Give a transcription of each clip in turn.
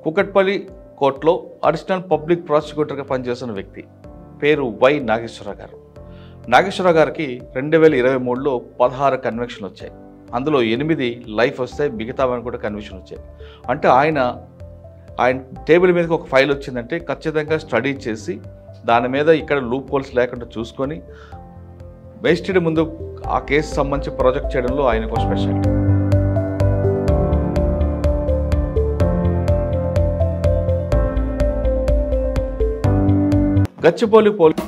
కుకట్పల్లి కోర్టులో additional public ప్రాసిక్యూటర్గా పనిచేస్తున్న వ్యక్తి పేరు వై నాగేశ్వరరావు గారు. నాగేశ్వరరావు గారికి 2023లో 16 కన్విక్షన్లు వచ్చాయి. అందులో 8 లైఫ్ వస్తాయి, మిగతావని కూడా కన్విక్షన్ వచ్చాయి. అంటే ఆయన టేబుల్ మీదకి ఒక ఫైల్ వచ్చిందంటే ఖచ్చితంగా స్టడీ చేసి దాని మీద ఇక్కడ లూప్ హోల్స్ లేకుండా చూసుకొని మేజిస్ట్రేట్ ముందు ఆ కేసు సంబంధించి ప్రాజెక్ట్ చేయడంలో ఆయనకు ఒక speciality. Gachibowli police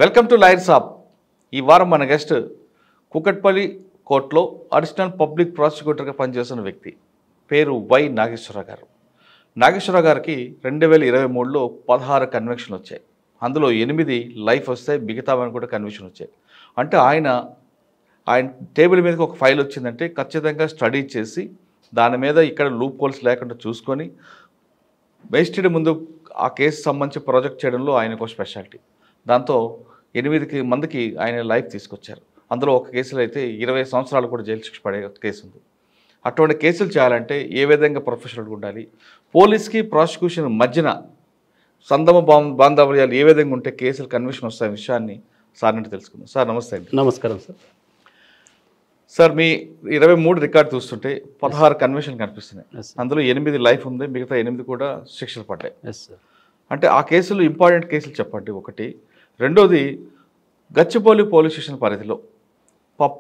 welcome to lawyer సాబ్. ఈ వారం మన గెస్ట్ కుకట్పల్లి కోర్టులో అడిషనల్ పబ్లిక్ ప్రాసిక్యూటర్గా పనిచేస్తున్న వ్యక్తి పేరు వై నాగేశ్వరరావు గారు. నాగేశ్వరరావు గారికి 2023లో 16 కన్విక్షన్లు వచ్చాయి. అందులో 8 లైఫ్ వస్తాయి, మిగతావని కూడా కన్విక్షన్ వచ్చాయి. అంటే ఆయన టేబుల్ మీదకి ఒక ఫైల్ వచ్చిందంటే ఖచ్చితంగా స్టడీ చేసి దాని మీద ఇక్కడ లూప్ హోల్స్ లేకుండా చూసుకొని మేజిస్ట్రేట్ ముందు ఆ కేసు సంబంధించి ప్రాజెక్ట్ చేయడంలో ఆయనకు ఒక స్పెషాలిటీ. దాంతో 8 మందికి ఆయన లైఫ్ తీసుకొచ్చారు. అందులో ఒక కేసులో అయితే 20 సంవత్సరాలు కూడా జైలు శిక్ష పడే కేసు ఉంది. అటువంటి కేసులు చేయాలంటే ఏ విధంగా ప్రొఫెషనల్గా ఉండాలి, పోలీస్కి ప్రాసిక్యూషన్ మధ్యన సందమ బాంధవ్యాలు ఏ విధంగా ఉంటే కేసులు కన్విక్షన్ వస్తాయి విషయాన్ని సార్ నుండి తెలుసుకుందాం. సార్ నమస్తే అండి. నమస్కారం సార్. సార్ మీ 23 రికార్డు చూస్తుంటే 16 కన్విక్షన్ కనిపిస్తున్నాయి. అందులో 8 లైఫ్ ఉంది, మిగతా 8 కూడా శిక్షలు పడ్డాయి. అంటే ఆ కేసులు ఇంపార్టెంట్ కేసులు చెప్పండి. ఒకటి. రెండోది, గచ్చిబౌలి పోలీస్ స్టేషన్ పరిధిలో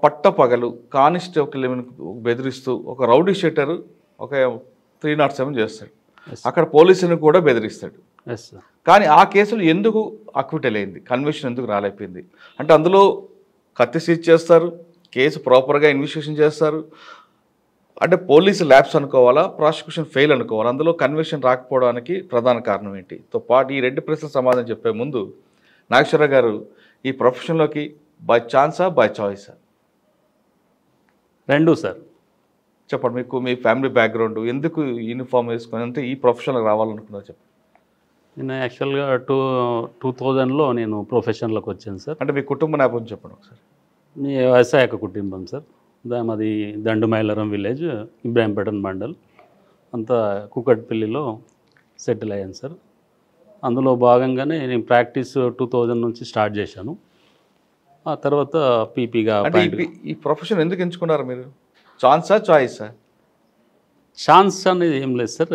పట్టపగలు కానిస్టేబుల్ బెదిరిస్తూ ఒక రౌడీ షీటర్ ఒక 307 చేస్తాడు. అక్కడ పోలీసుని కూడా బెదిరిస్తాడు. కానీ ఆ కేసులు ఎందుకు అక్విటల్ అయింది, కన్విక్షన్ ఎందుకు రాలేకపోయింది? అంటే అందులో కత్తి సీజ్ చేస్తారు, కేసు ప్రాపర్గా ఇన్వెస్టిగేషన్ చేస్తారు. అంటే పోలీసు ల్యాబ్స్ అనుకోవాలా, ప్రాసిక్యూషన్ ఫెయిల్ అనుకోవాలా? అందులో కన్విక్షన్ రాకపోవడానికి ప్రధాన కారణం ఏంటి? తో పాటు ఈ 2 ప్రశ్నలు సమాధానం చెప్పే ముందు నాగేశ్వరరావు గారు ఈ ప్రొఫెషన్లోకి బై ఛాన్సా బై చాయిసా? 2 సార్. చెప్పండి. మీకు మీ ఫ్యామిలీ బ్యాక్గ్రౌండ్, ఎందుకు యూనిఫామ్ వేసుకొని అంటే ఈ ప్రొఫెషన్లోకి రావాలనుకున్నారు చెప్పండి. నేను యాక్చువల్గా 2000లో నేను ప్రొఫెషన్లోకి వచ్చాను సార్. అంటే మీ కుటుంబ నేపథ్యం చెప్పండి ఒకసారి. మీ వ్యవసాయ కుటుంబం సార్. మాది దండుమైలరం విలేజ్, ఇబ్రాహీంపట్నం మండల్, అంతా కుకట్పల్లిలో సెటిల్ అయ్యాను సార్. అందులో భాగంగానే నేను ప్రాక్టీస్ 2000 నుంచి స్టార్ట్ చేశాను. ఆ తర్వాత పీపీగా. ఈ ప్రొఫెషన్ ఎందుకు ఎంచుకున్నారు మీరు? ఛాన్సా చాయిసా? ఛాన్స్ అనేది ఏం లేదు సార్,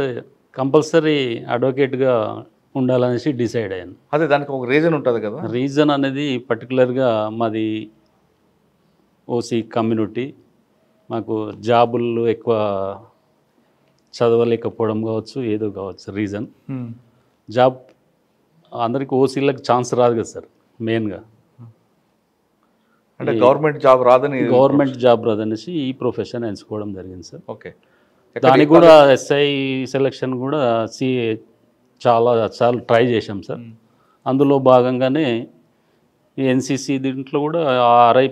కంపల్సరీ అడ్వకేట్గా ఉండాలనేసి డిసైడ్ అయ్యాను. అదే, దానికి ఒక రీజన్ ఉంటుంది కదా? రీజన్ అనేది పర్టికులర్గా మాది ఓసీ కమ్యూనిటీ, మాకు జాబులు ఎక్కువ చదవలేకపోవడం కావచ్చు, ఏదో కావచ్చు రీజన్. జాబ్ అందరికీ ఓసీలకు ఛాన్స్ రాదు కదా సార్ మెయిన్గా. అంటే గవర్నమెంట్ జాబ్ రాదనేసి ఈ ప్రొఫెషన్ ఎంచుకోవడం జరిగింది సార్. ఓకే. దానికి కూడా ఎస్ఐ సెలక్షన్ కూడా చాలా ట్రై చేశాం సార్. అందులో భాగంగానే ఈ ఎన్సీసీ దీంట్లో కూడా ఆర్ఐ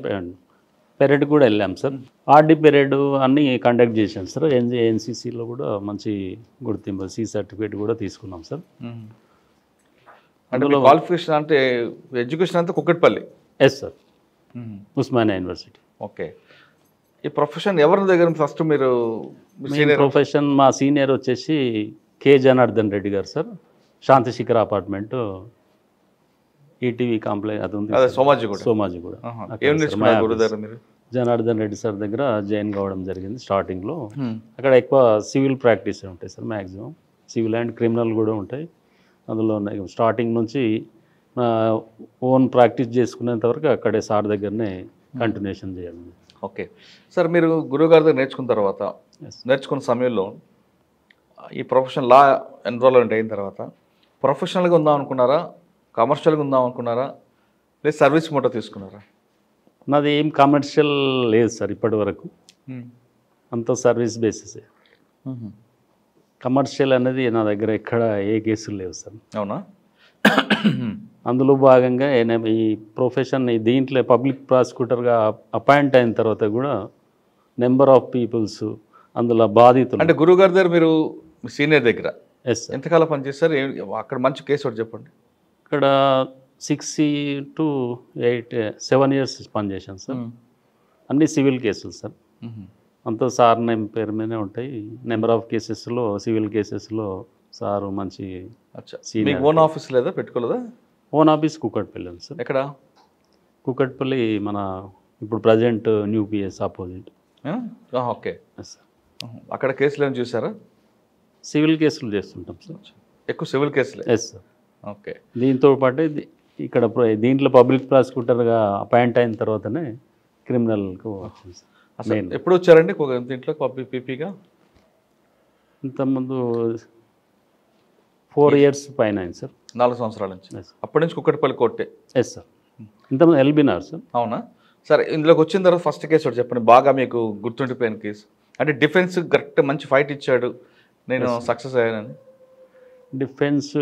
పెరేడ్ కూడా వెళ్ళాం సార్. ఆర్డీ పెరేడ్ అన్నీ కండక్ట్ చేశాం సార్. ఎన్సీసీలో కూడా మంచి గుర్తింపు, సి సర్టిఫికేట్ కూడా తీసుకున్నాం సార్. అంటే క్వాలిఫికేషన్ అంటే ఎడ్యుకేషన్ అంతా Kukatpally? Yes sir, Osmania university. Okay. ఈ ప్రొఫెషన్ ఎవరి దగ్గర ఫస్ట్ మీరు? ప్రొఫెషన్ మా సీనియర్ వచ్చేసి కే జనార్దన్ రెడ్డి గారు సార్. శాంతి శిఖర్ అపార్ట్మెంట్ ఈటీవీ కాంప్లెక్స్ అది ఉంది అదే సోమాజిగూడ. సోమాజిగూడ. ఏం నేర్చుకున్నారు గురువు దగ్గర మీరు? జనార్దన్ రెడ్డి సార్ దగ్గర జాయిన్ కావడం జరిగింది స్టార్టింగ్లో. అక్కడ ఎక్కువ సివిల్ ప్రాక్టీస్ ఉంటాయి sir, maximum civil and criminal కూడా ఉంటాయి. అందులో స్టార్టింగ్ నుంచి ఓన్ ప్రాక్టీస్ చేసుకునేంత వరకు అక్కడే సార్ దగ్గరనే కంటిన్యూషన్ చేయాలి. ఓకే సార్, మీరు గురువు గారి దగ్గర నేర్చుకున్న తర్వాత, నేర్చుకున్న సమయంలో ఈ ప్రొఫెషన్ లా ఎన్రోల్మెంట్ అయిన తర్వాత ప్రొఫెషనల్గా ఉందాం అనుకున్నారా, కమర్షియల్గా ఉందాం అనుకున్నారా, లేదా సర్వీస్ మోటో తీసుకున్నారా? నాది ఏం కమర్షియల్ లేదు సార్ ఇప్పటి వరకు, అంత సర్వీస్ బేసిసే. కమర్షియల్ అనేది నా దగ్గర ఎక్కడ ఏ కేసులు లేవు సార్. అవునా? అందులో భాగంగా ఈ ప్రొఫెషన్ దీంట్లో పబ్లిక్ ప్రాసిక్యూటర్గా అపాయింట్ అయిన తర్వాత కూడా నెంబర్ ఆఫ్ పీపుల్స్ అందులో బాధితులు. అంటే గురువు గారి దగ్గర మీరు సీనియర్ దగ్గర ఎస్ సార్. ఎంతకాలం పనిచేస్తారు? అక్కడ మంచి కేసు ఒకటి చెప్పండి. ఇక్కడ 6 to 8, 7 years పనిచేశాను సార్. అన్ని సివిల్ కేసులు సార్. అంతా సార్ నేమ్ పేరు మీదనే ఉంటాయి. నెంబర్ ఆఫ్ కేసెస్లో, సివిల్ కేసెస్లో సారు మంచి సీనియర్. ఓన్ ఆఫీస్ లేదా, పెట్టుకోలేదా? ఓన్ ఆఫీస్ కూకట్పల్లి ఉంది సార్. ఎక్కడ? కూకట్పల్లి మన ఇప్పుడు present new PS opposite. Okay sir. అక్కడ కేసులు ఏమైనా చూసారా? సివిల్ కేసులు చేస్తుంటాం సార్. ఎక్కువ సివిల్ కేసులే? Yes sir. ఓకే. దీంతో పాటు ఇక్కడ దీంట్లో పబ్లిక్ ప్రాసిక్యూటర్గా అపాయింట్ అయిన తర్వాతనే క్రిమినల్కు వచ్చింది సార్. అసలు ఎప్పుడు వచ్చారండి దీంట్లో పీపీగా? ఇంతకుముందు 4 years పైన అయింది సార్. 4 సంవత్సరాల నుంచి. అప్పటి నుంచి కుక్కటిపల్లి కోర్టే? Yes sir. ఇంతకుముందు ఎల్బీనార్ సార్. అవునా? సరే, ఇందులోకి వచ్చిన తర్వాత ఫస్ట్ కేసు ఒకటి చెప్పండి, బాగా మీకు గుర్తుండిపోయిన కేసు. అంటే డిఫెన్స్ కరెక్ట్ మంచి ఫైట్ ఇచ్చాడు, నేను సక్సెస్ అయ్యానని. డిఫెన్స్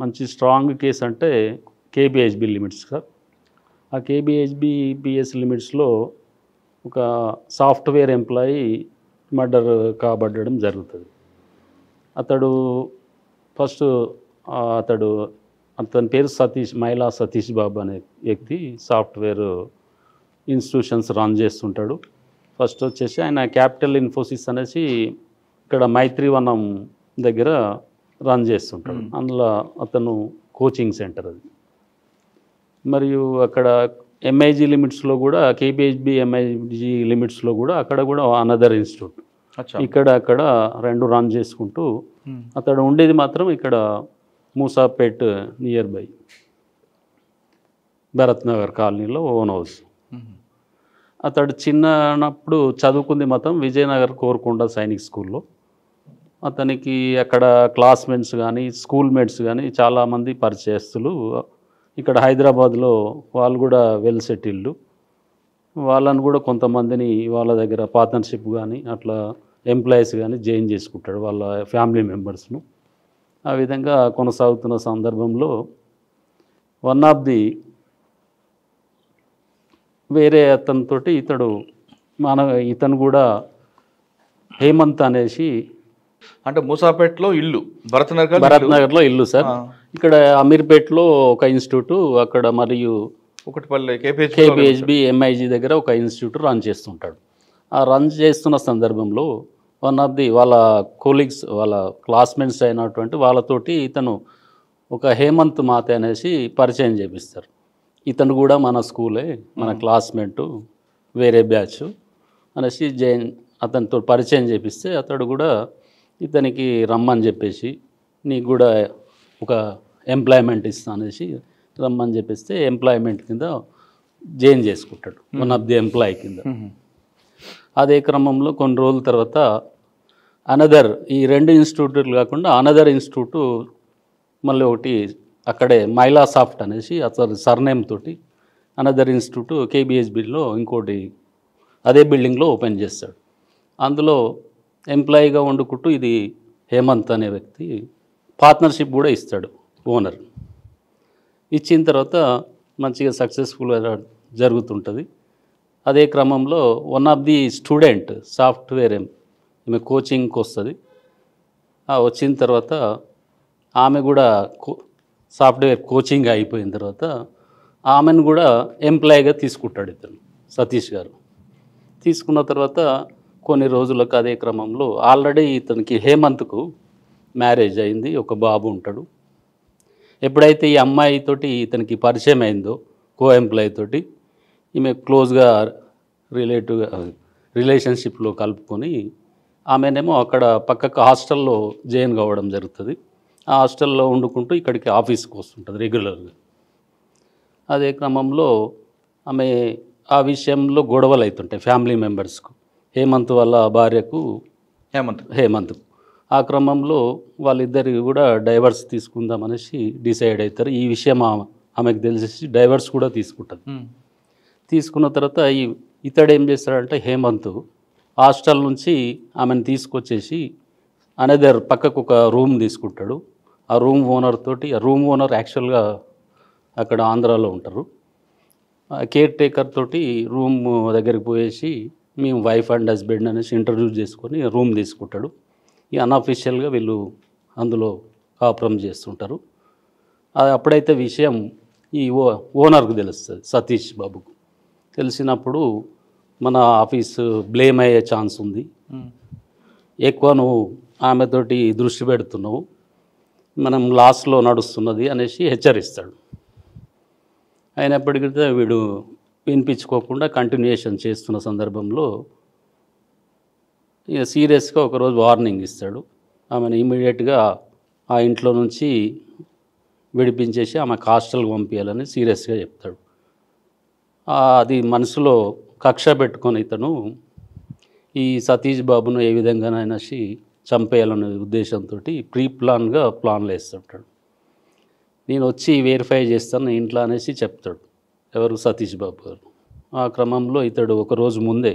మంచి స్ట్రాంగ్ కేసు అంటే కేబిహెచ్బి లిమిట్స్ సార్. ఆ కేబిహెచ్బిపిఎస్ లిమిట్స్లో ఒక సాఫ్ట్వేర్ ఎంప్లాయీ మర్డర్ కాబడడం జరుగుతుంది. అతడు ఫస్ట్ అతని పేరు సతీష్, మైలా సతీష్ బాబు అనే వ్యక్తి సాఫ్ట్వేర్ ఇన్స్టిట్యూషన్స్ రన్ చేస్తుంటాడు. ఫస్ట్ వచ్చేసి ఆయన క్యాపిటల్ ఇన్ఫోసిస్ అనేసి ఇక్కడ మైత్రివనం దగ్గర రన్ చేస్తుంటాడు. అందులో అతను కోచింగ్ సెంటర్ అది. మరియు అక్కడ ఎంఐజీ లిమిట్స్లో కూడా, కేబిహెచ్బి ఎంఐజీ లిమిట్స్లో కూడా అక్కడ కూడా అనదర్ ఇన్స్టిట్యూట్, ఇక్కడ అక్కడ 2 రన్ చేసుకుంటూ అతడు ఉండేది మాత్రం ఇక్కడ మూసాపేట్ నియర్ బై భరత్ నగర్ కాలనీలో ఓన్ హౌస్. అతడు చిన్నప్పుడు చదువుకుంది మాత్రం విజయనగర్ కోరుకొండ సైనిక్ స్కూల్లో. అతనికి అక్కడ క్లాస్మేట్స్ కానీ స్కూల్ మేట్స్ కానీ చాలామంది పరిచయస్తులు ఇక్కడ హైదరాబాద్లో వాళ్ళు కూడా వెల్ సెటిల్డ్. వాళ్ళని కూడా కొంతమందిని వాళ్ళ దగ్గర పార్ట్నర్షిప్ కానీ అట్లా ఎంప్లాయీస్ కానీ జాయిన్ చేసుకుంటాడు వాళ్ళ ఫ్యామిలీ మెంబర్స్ను. ఆ విధంగా కొనసాగుతున్న సందర్భంలో వన్ ఆఫ్ ది వేరే అతనితోటి ఇతను కూడా హేమంత్ అనేసి, అంటే మూసాపేటలో ఇల్లు, భరత్ నగర్లో ఇల్లు సార్. ఇక్కడ అమీర్పేట్లో ఒక ఇన్స్టిట్యూట్, అక్కడ మరియు కుక్కటిపల్లి కేబిహెచ్బి ఎంఐజీ దగ్గర ఒక ఇన్స్టిట్యూట్ రన్ చేస్తుంటాడు. ఆ రన్ చేస్తున్న సందర్భంలో వన్ ఆఫ్ ది వాళ్ళ కోలీగ్స్, వాళ్ళ క్లాస్మేట్స్ అయినటువంటి వాళ్ళతోటి ఇతను ఒక హేమంత్ మాత అనేసి పరిచయం చేపిస్తారు. ఇతను కూడా మన స్కూలే, మన క్లాస్మేటు, వేరే బ్యాచ్ అనేసి అతనితో పరిచయం చేపిస్తే అతడు కూడా ఇతనికి రమ్మని చెప్పేసి, నీకు కూడా ఒక ఎంప్లాయ్మెంట్ ఇస్తా అనేసి రమ్మని చెప్పేస్తే ఎంప్లాయ్మెంట్ కింద జాయిన్ చేసుకుంటాడు, వన్ ఆఫ్ ది ఎంప్లాయీ కింద. అదే క్రమంలో కొన్ని రోజుల తర్వాత అనదర్, ఈ 2 ఇన్స్టిట్యూట్లు కాకుండా అనదర్ ఇన్స్టిట్యూట్ మళ్ళీ ఒకటి అక్కడే మైలాసాఫ్ట్ అనేసి అతని సర్నేమ్ తోటి అనదర్ ఇన్స్టిట్యూట్ కేబిహెచ్బిలో ఇంకోటి అదే బిల్డింగ్లో ఓపెన్ చేస్తాడు. అందులో ఎంప్లాయీగా వండుకుంటూ ఇది హేమంత్ అనే వ్యక్తి పార్ట్నర్షిప్ కూడా ఇస్తాడు ఓనర్. ఇచ్చిన తర్వాత మంచిగా సక్సెస్ఫుల్గా జరుగుతుంటుంది. అదే క్రమంలో one of the student software ఈమె కోచింగ్కి వస్తుంది. వచ్చిన తర్వాత ఆమె కూడా సాఫ్ట్వేర్ కోచింగ్ అయిపోయిన తర్వాత ఆమెను కూడా ఎంప్లాయీగా తీసుకుంటాడు ఇతను సతీష్ గారు. తీసుకున్న తర్వాత కొన్ని రోజులకు అదే క్రమంలో ఆల్రెడీ ఇతనికి హేమంత్కు మ్యారేజ్ అయింది, ఒక బాబు ఉంటాడు. ఎప్పుడైతే ఈ అమ్మాయితోటి ఇతనికి పరిచయం అయిందో కో ఎంప్లాయీ తోటి, ఈమె క్లోజ్గా రిలేషన్షిప్లో కలుపుకొని ఆమెనేమో అక్కడ పక్కకు హాస్టల్లో జాయిన్ కావడం జరుగుతుంది. ఆ హాస్టల్లో వండుకుంటూ ఇక్కడికి ఆఫీస్కి వస్తుంటుంది రెగ్యులర్గా. అదే క్రమంలో ఆమె ఆ విషయంలో గొడవలు అవుతుంటాయి ఫ్యామిలీ మెంబర్స్కు, హేమంత్ వాళ్ళ భార్యకు హేమంత్. ఆ క్రమంలో వాళ్ళిద్దరికి కూడా డైవర్స్ తీసుకుందామనేసి డిసైడ్ అవుతారు. ఈ విషయం ఆమెకు తెలిసి డైవర్స్ కూడా తీసుకుంటుంది. తీసుకున్న తర్వాత ఇతడు ఏం చేస్తాడంటే హేమంత్ హాస్టల్ నుంచి ఆమెను తీసుకొచ్చేసి అనదర్ పక్కకు ఒక రూమ్ తీసుకుంటాడు. ఆ రూమ్ ఓనర్ తోటి, ఆ రూమ్ ఓనర్ యాక్చువల్గా అక్కడ ఆంధ్రాలో ఉంటారు. కేర్ టేకర్ తోటి రూమ్ దగ్గరికి పోయేసి మేము వైఫ్ అండ్ హస్బెండ్ అనేసి ఇంట్రడ్యూస్ చేసుకొని రూమ్ తీసుకుంటాడు. ఈ అన్అఫీషియల్గా వీళ్ళు అందులో కాపురం చేస్తుంటారు. అప్పుడైతే విషయం ఈ ఓనర్కు తెలుస్తుంది, సతీష్ బాబుకు. తెలిసినప్పుడు మన ఆఫీసు బ్లేమ్ అయ్యే ఛాన్స్ ఉంది, ఎక్కువ నువ్వు ఆమెతోటి దృష్టి పెడుతున్నావు, మనం లాస్లో నడుస్తున్నది అనేసి హెచ్చరిస్తాడు. అయినప్పటికీ వీడు వినిపించుకోకుండా కంటిన్యూషన్ చేస్తున్న సందర్భంలో ఇక సీరియస్గా ఒకరోజు వార్నింగ్ ఇస్తాడు. ఆమెను ఇమీడియట్గా ఆ ఇంట్లో నుంచి విడిపించేసి ఆమె హాస్టల్కి పంపించాలని సీరియస్గా చెప్తాడు. అది మనసులో కక్ష పెట్టుకొని ఇతను ఈ సతీష్ బాబును ఏ విధంగానైనా చంపేయాలనే ఉద్దేశంతో ప్లాన్లు వేస్తుంటాడు. నేను వచ్చి వెరిఫై చేస్తాను ఇంట్లో అనేసి చెప్తాడు ఎవరు, సతీష్ బాబు గారు. ఆ క్రమంలో ఇతడు ఒకరోజు ముందే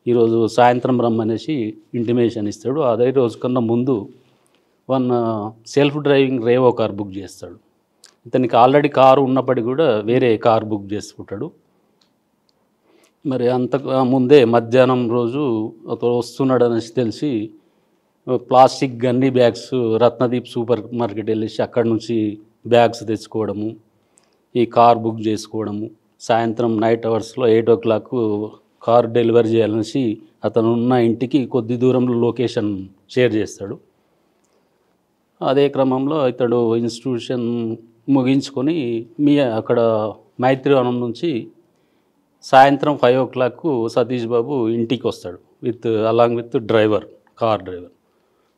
ఈరోజు సాయంత్రం రమ్మనేసి ఇంటిమేషన్ ఇస్తాడు. అదే రోజు కన్నా ముందు సెల్ఫ్ డ్రైవింగ్ రేవో కార్ బుక్ చేస్తాడు. ఇతనికి ఆల్రెడీ కారు ఉన్నప్పటికీ కూడా వేరే కార్ బుక్ చేసుకుంటాడు. మరి అంతకు ముందే మధ్యాహ్నం రోజు అతను వస్తున్నాడు అనేసి తెలిసి plastic gunny bags Ratnadeep super market వెళ్ళేసి అక్కడి నుంచి బ్యాగ్స్ తెచ్చుకోవడము, ఈ కార్ బుక్ చేసుకోవడము, సాయంత్రం నైట్ అవర్స్లో 8 o'clock కార్ డెలివరీ చేయాలనేసి అతను ఉన్న ఇంటికి కొద్ది దూరంలో లొకేషన్ షేర్ చేస్తాడు. అదే క్రమంలో ఇతడు ఇన్స్టిట్యూషన్ ముగించుకొని అక్కడ మైత్రివనం నుంచి సాయంత్రం 5 o'clock సతీష్ బాబు ఇంటికి వస్తాడు అలాంగ్ విత్ కార్ డ్రైవర్.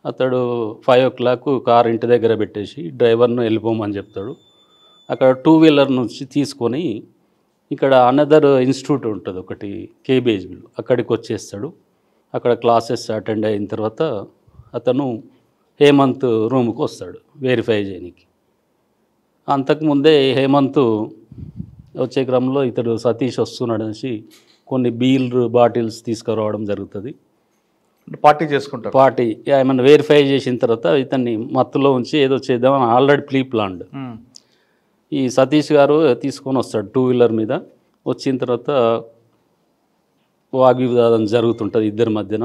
అతడు 5 o'clock కార్ ఇంటి దగ్గర పెట్టేసి డ్రైవర్ను వెళ్ళిపోమని చెప్తాడు. అక్కడ 2-wheeler నుంచి తీసుకొని ఇక్కడ అనదర్ ఇన్స్టిట్యూట్ ఉంటుంది ఒకటి, కేబీహెచ్బీలో, అక్కడికి వచ్చేస్తాడు. అక్కడ క్లాసెస్ అటెండ్ అయిన తర్వాత అతను హేమంత్ రూమ్కి వస్తాడు వెరిఫై చేయడానికి. అంతకుముందే హేమంత్ వచ్చే క్రమంలో ఇతడు సతీష్ వస్తున్నాడు అనేసి కొన్ని బీర్ బాటిల్స్ తీసుకురావడం జరుగుతుంది. పార్టీ ఏమైనా వెరిఫై చేసిన తర్వాత ఇతన్ని మత్తులో ఉంచి ఏదో చేద్దామని ఆల్రెడీ ప్లాన్డ్. ఈ సతీష్ గారు తీసుకొని వస్తాడు 2-wheeler మీద. వచ్చిన తర్వాత వాగ్వివాదం జరుగుతుంటుంది ఇద్దరి మధ్యన.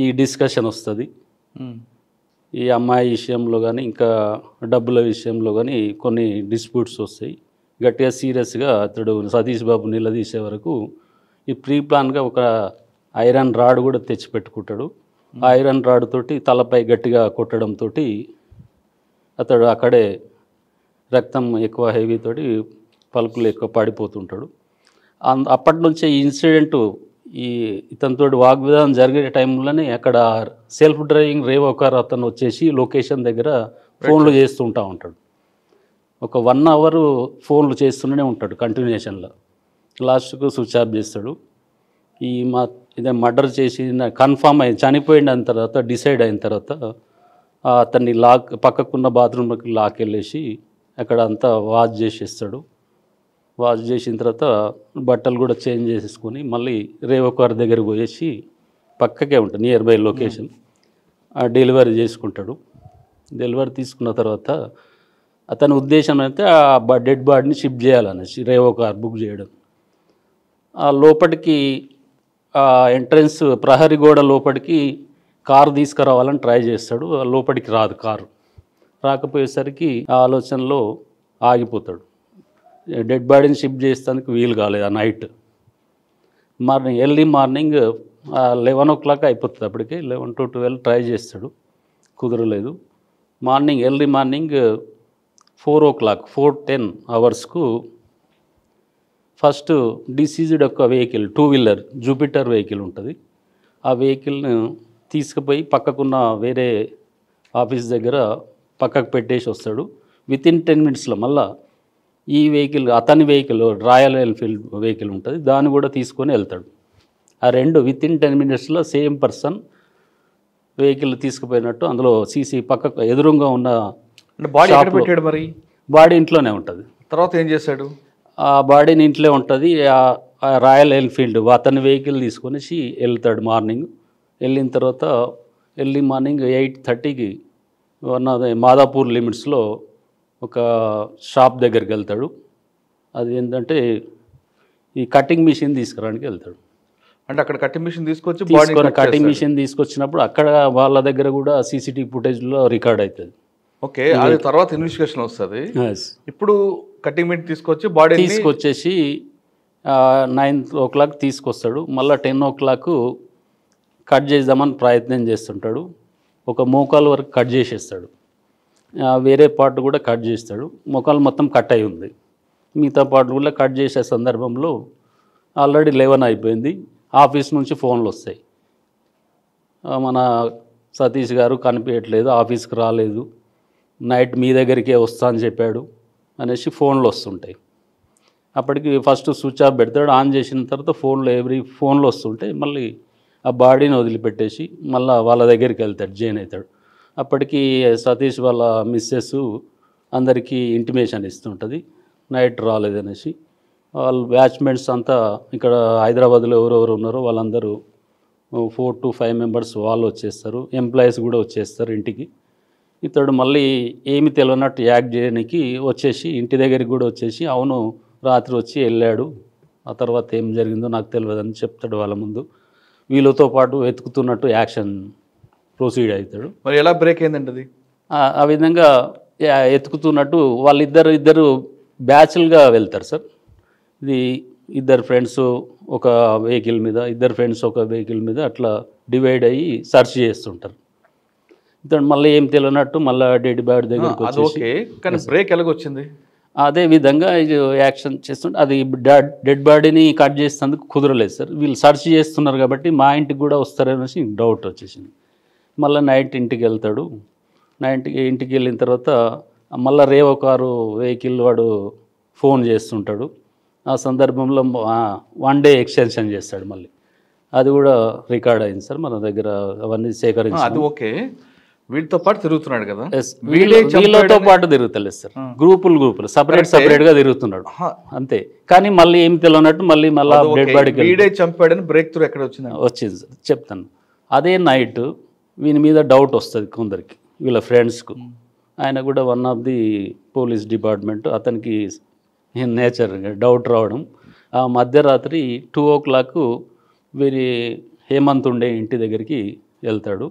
ఈ డిస్కషన్ వస్తుంది. ఈ అమ్మాయి విషయంలో కానీ ఇంకా డబ్బుల విషయంలో కానీ కొన్ని డిస్ప్యూట్స్ వస్తాయి. గట్టిగా సీరియస్గా అతడు సతీష్ బాబు నిలదీసే వరకు ఈ ప్లాన్గా ఒక ఐరన్ రాడ్ కూడా తెచ్చిపెట్టుకుంటాడు. ఆ ఐరన్ రాడ్ తోటి తలపై గట్టిగా కొట్టడంతో అతడు అక్కడే రక్తం ఎక్కువ హెవీ తోటి పలుకులు ఎక్కువ పడిపోతుంటాడు. అప్పటి నుంచే ఈ ఇన్సిడెంటు ఇతనితో వాగ్వివాదం జరిగే టైంలోనే అక్కడ సెల్ఫ్ డ్రైవింగ్ రేవో కార్ అతను వచ్చేసి లొకేషన్ దగ్గర ఫోన్లు చేస్తుంటూ ఉంటాడు. ఒక 1 hour ఫోన్లు చేస్తూనే ఉంటాడు కంటిన్యూషన్లో. లాస్ట్కు స్విచ్ ఆఫ్ చేస్తాడు. ఇదే మర్డర్ చేసి కన్ఫామ్ అయ్యి చనిపోయిన తర్వాత డిసైడ్ అయిన తర్వాత అతన్ని పక్కకున్న బాత్రూమ్కి వెళ్ళేసి అక్కడ అంతా వాష్ చేసేస్తాడు. వాష్ చేసిన తర్వాత బట్టలు కూడా చేంజ్ చేసేసుకొని మళ్ళీ రేవో కార్ దగ్గరికి పోయేసి పక్కకే ఉంటుంది నియర్ బై లొకేషన్ డెలివరీ చేసుకుంటాడు. డెలివరీ తీసుకున్న తర్వాత అతని ఉద్దేశం అయితే ఆ డెడ్ బాడీని షిఫ్ట్ చేయాలనేసి రేవో కార్ బుక్ చేయడం. ఆ లోపలికి ఎంట్రన్స్ ప్రహరీ గోడ లోపలికి కారు తీసుకురావాలని ట్రై చేస్తాడు. లోపలికి రాదు కారు. రాకపోయేసరికి ఆ ఆలోచనలో ఆగిపోతాడు. డెడ్ బాడీని షిఫ్ట్ చేసేందుకు వీలు కాలేదు. ఆ నైట్ ఎర్లీ మార్నింగ్ 11 o'clock అయిపోతుంది. అప్పటికే 11 to 12 ట్రై చేస్తాడు, కుదరలేదు. ఎర్లీ మార్నింగ్ 4:10 అవర్స్కు ఫస్ట్ డిసీజ్డ్ ఒక వెహికల్ 2-వీలర్ జూపిటర్ వెహికల్ ఉంటుంది. ఆ వెహికల్ని తీసుకుపోయి పక్కకున్న వేరే ఆఫీస్ దగ్గర పక్కకు పెట్టేసి వస్తాడు. వితిన్ 10 minutesలో మళ్ళా ఈ వెహికల్ అతని వెహికల్ రాయల్ ఎన్ఫీల్డ్ వెహికల్ ఉంటుంది, దాన్ని కూడా తీసుకొని వెళ్తాడు. ఆ రెండు వితిన్ 10 minutesలో సేమ్ పర్సన్ వెహికల్ తీసుకుపోయినట్టు అందులో సీసీ పక్కకు ఎదురుగా ఉన్న బాడీ ఎక్కడ పెట్టాడు మరి? బాడీ ఇంట్లోనే ఉంటుంది. తర్వాత ఏం చేశాడు? ఆ బాడీని ఇంట్లో ఉంటుంది. ఆ రాయల్ ఎన్ఫీల్డ్ అతని వెహికల్ తీసుకొనేసి వెళ్తాడు. మార్నింగ్ వెళ్ళిన తర్వాత ఎర్లీ మార్నింగ్ 8:30కి మాదాపూర్ లిమిట్స్లో ఒక షాప్ దగ్గరికి వెళ్తాడు. అది ఏంటంటే ఈ కటింగ్ మిషన్ తీసుకురావడానికి వెళ్తాడు. అంటే అక్కడ కటింగ్ మిషన్ తీసుకొచ్చి కటింగ్ మిషన్ తీసుకొచ్చినప్పుడు అక్కడ వాళ్ళ దగ్గర కూడా సీసీటీవీ ఫుటేజ్లో రికార్డ్ అవుతుంది. ఓకే, అది తర్వాత ఇన్వెస్టిగేషన్ వస్తుంది. ఇప్పుడు కటింగ్ మిషన్ తీసుకొచ్చేసి 9 o'clock తీసుకొస్తాడు. మళ్ళీ 10 o'clock కట్ చేద్దామని ప్రయత్నం చేస్తుంటాడు. ఒక మోకాలు వరకు కట్ చేసేస్తాడు. వేరే పార్ట్ కూడా కట్ చేస్తాడు. మోకాలు మొత్తం కట్ అయి ఉంది. మిగతా పార్ట్ కూడా కట్ చేసే సందర్భంలో ఆల్రెడీ 11 అయిపోయింది. ఆఫీస్ నుంచి ఫోన్లు వస్తాయి. మన సతీష్ గారు కనిపించట్లేదు, ఆఫీస్కి రాలేదు, నైట్ మీ దగ్గరికే వస్తా అని చెప్పాడు అనేసి ఫోన్లు వస్తుంటాయి. అప్పటికి ఫస్ట్ స్విచ్ ఆఫ్ పెడతాడు. ఆన్ చేసిన తర్వాత ఫోన్లు వస్తుంటే మళ్ళీ ఆ బాడీని వదిలిపెట్టేసి మళ్ళీ వాళ్ళ దగ్గరికి వెళ్తాడు, జాయిన్ అవుతాడు. అప్పటికి సతీష్ వాళ్ళ మిస్సెస్ అందరికీ ఇంటిమేషన్ ఇస్తుంటుంది నైట్ రాలేదనేసి. వాళ్ళు బ్యాచ్మెంట్స్ అంతా ఇక్కడ హైదరాబాద్లో ఎవరెవరు ఉన్నారో వాళ్ళందరూ 4 to 5 members వాళ్ళు వచ్చేస్తారు. ఎంప్లాయీస్ కూడా వచ్చేస్తారు ఇంటికి. ఇతడు మళ్ళీ ఏమి తెలియనట్టు యాక్ట్ చేయడానికి వచ్చేసి ఇంటి దగ్గరికి కూడా వచ్చేసి అవును రాత్రి వచ్చి వెళ్ళాడు, ఆ తర్వాత ఏం జరిగిందో నాకు తెలియదని చెప్తాడు వాళ్ళ ముందు. వీళ్ళతో పాటు వెతుకుతున్నట్టు యాక్షన్ ప్రొసీడ్ అవుతాడు. మరి ఎలా బ్రేక్ అయిందండి అది? ఆ విధంగా ఎతుకుతున్నట్టు వాళ్ళిద్దరు బ్యాచ్లుగా వెళ్తారు సార్. ఇది ఇద్దరు ఫ్రెండ్స్ ఒక వెహికల్ మీద, ఇద్దరు ఫ్రెండ్స్ ఒక వెహికల్ మీద అట్లా డివైడ్ అయ్యి సెర్చ్ చేస్తుంటారు. ఇతను మళ్ళీ ఏం తెలియనట్టు మళ్ళీ డెడ్ బాడీ దగ్గరికి వచ్చేసి బ్రేక్ ఎలాగొచ్చింది? అదే విధంగా యాక్షన్ చేస్తుంటే అది డెడ్ బాడీని కట్ చేసేందుకు కుదరలేదు సార్. వీళ్ళు సెర్చ్ చేస్తున్నారు కాబట్టి మా ఇంటికి కూడా వస్తారనేసి డౌట్ వచ్చేసింది. మళ్ళీ నైట్ ఇంటికి వెళ్తాడు. ఇంటికి వెళ్ళిన తర్వాత మళ్ళీ రేవో కారు వెహికల్ వాడు ఫోన్ చేస్తుంటాడు. ఆ సందర్భంలో 1 day ఎక్స్టెన్షన్ చేస్తాడు మళ్ళీ. అది కూడా రికార్డ్ అయింది సార్ మన దగ్గర. అవన్నీ సేకరించి అది ఓకే. వీటితో పాటు తిరుగుతున్నాడు కదా? వీళ్ళతో పాటు తిరుగుతలేదు సార్. గ్రూపులు సపరేట్గా తిరుగుతున్నాడు అంతే. కానీ మళ్ళీ ఏం తెలియనట్టు మళ్ళీ డెడ్ బాడీకి చంపాడని బ్రేక్ త్రూ ఎక్కడ వచ్చింది సార్ చెప్తాను. అదే నైట్ వీని మీద డౌట్ వస్తుంది కొందరికి, వీళ్ళ ఫ్రెండ్స్కు. ఆయన కూడా one of the police department, అతనికి నేచర్ డౌట్ రావడం. ఆ మధ్యరాత్రి 2 o'clock వీరి హేమంత్ ఉండే ఇంటి దగ్గరికి వెళ్తాడు.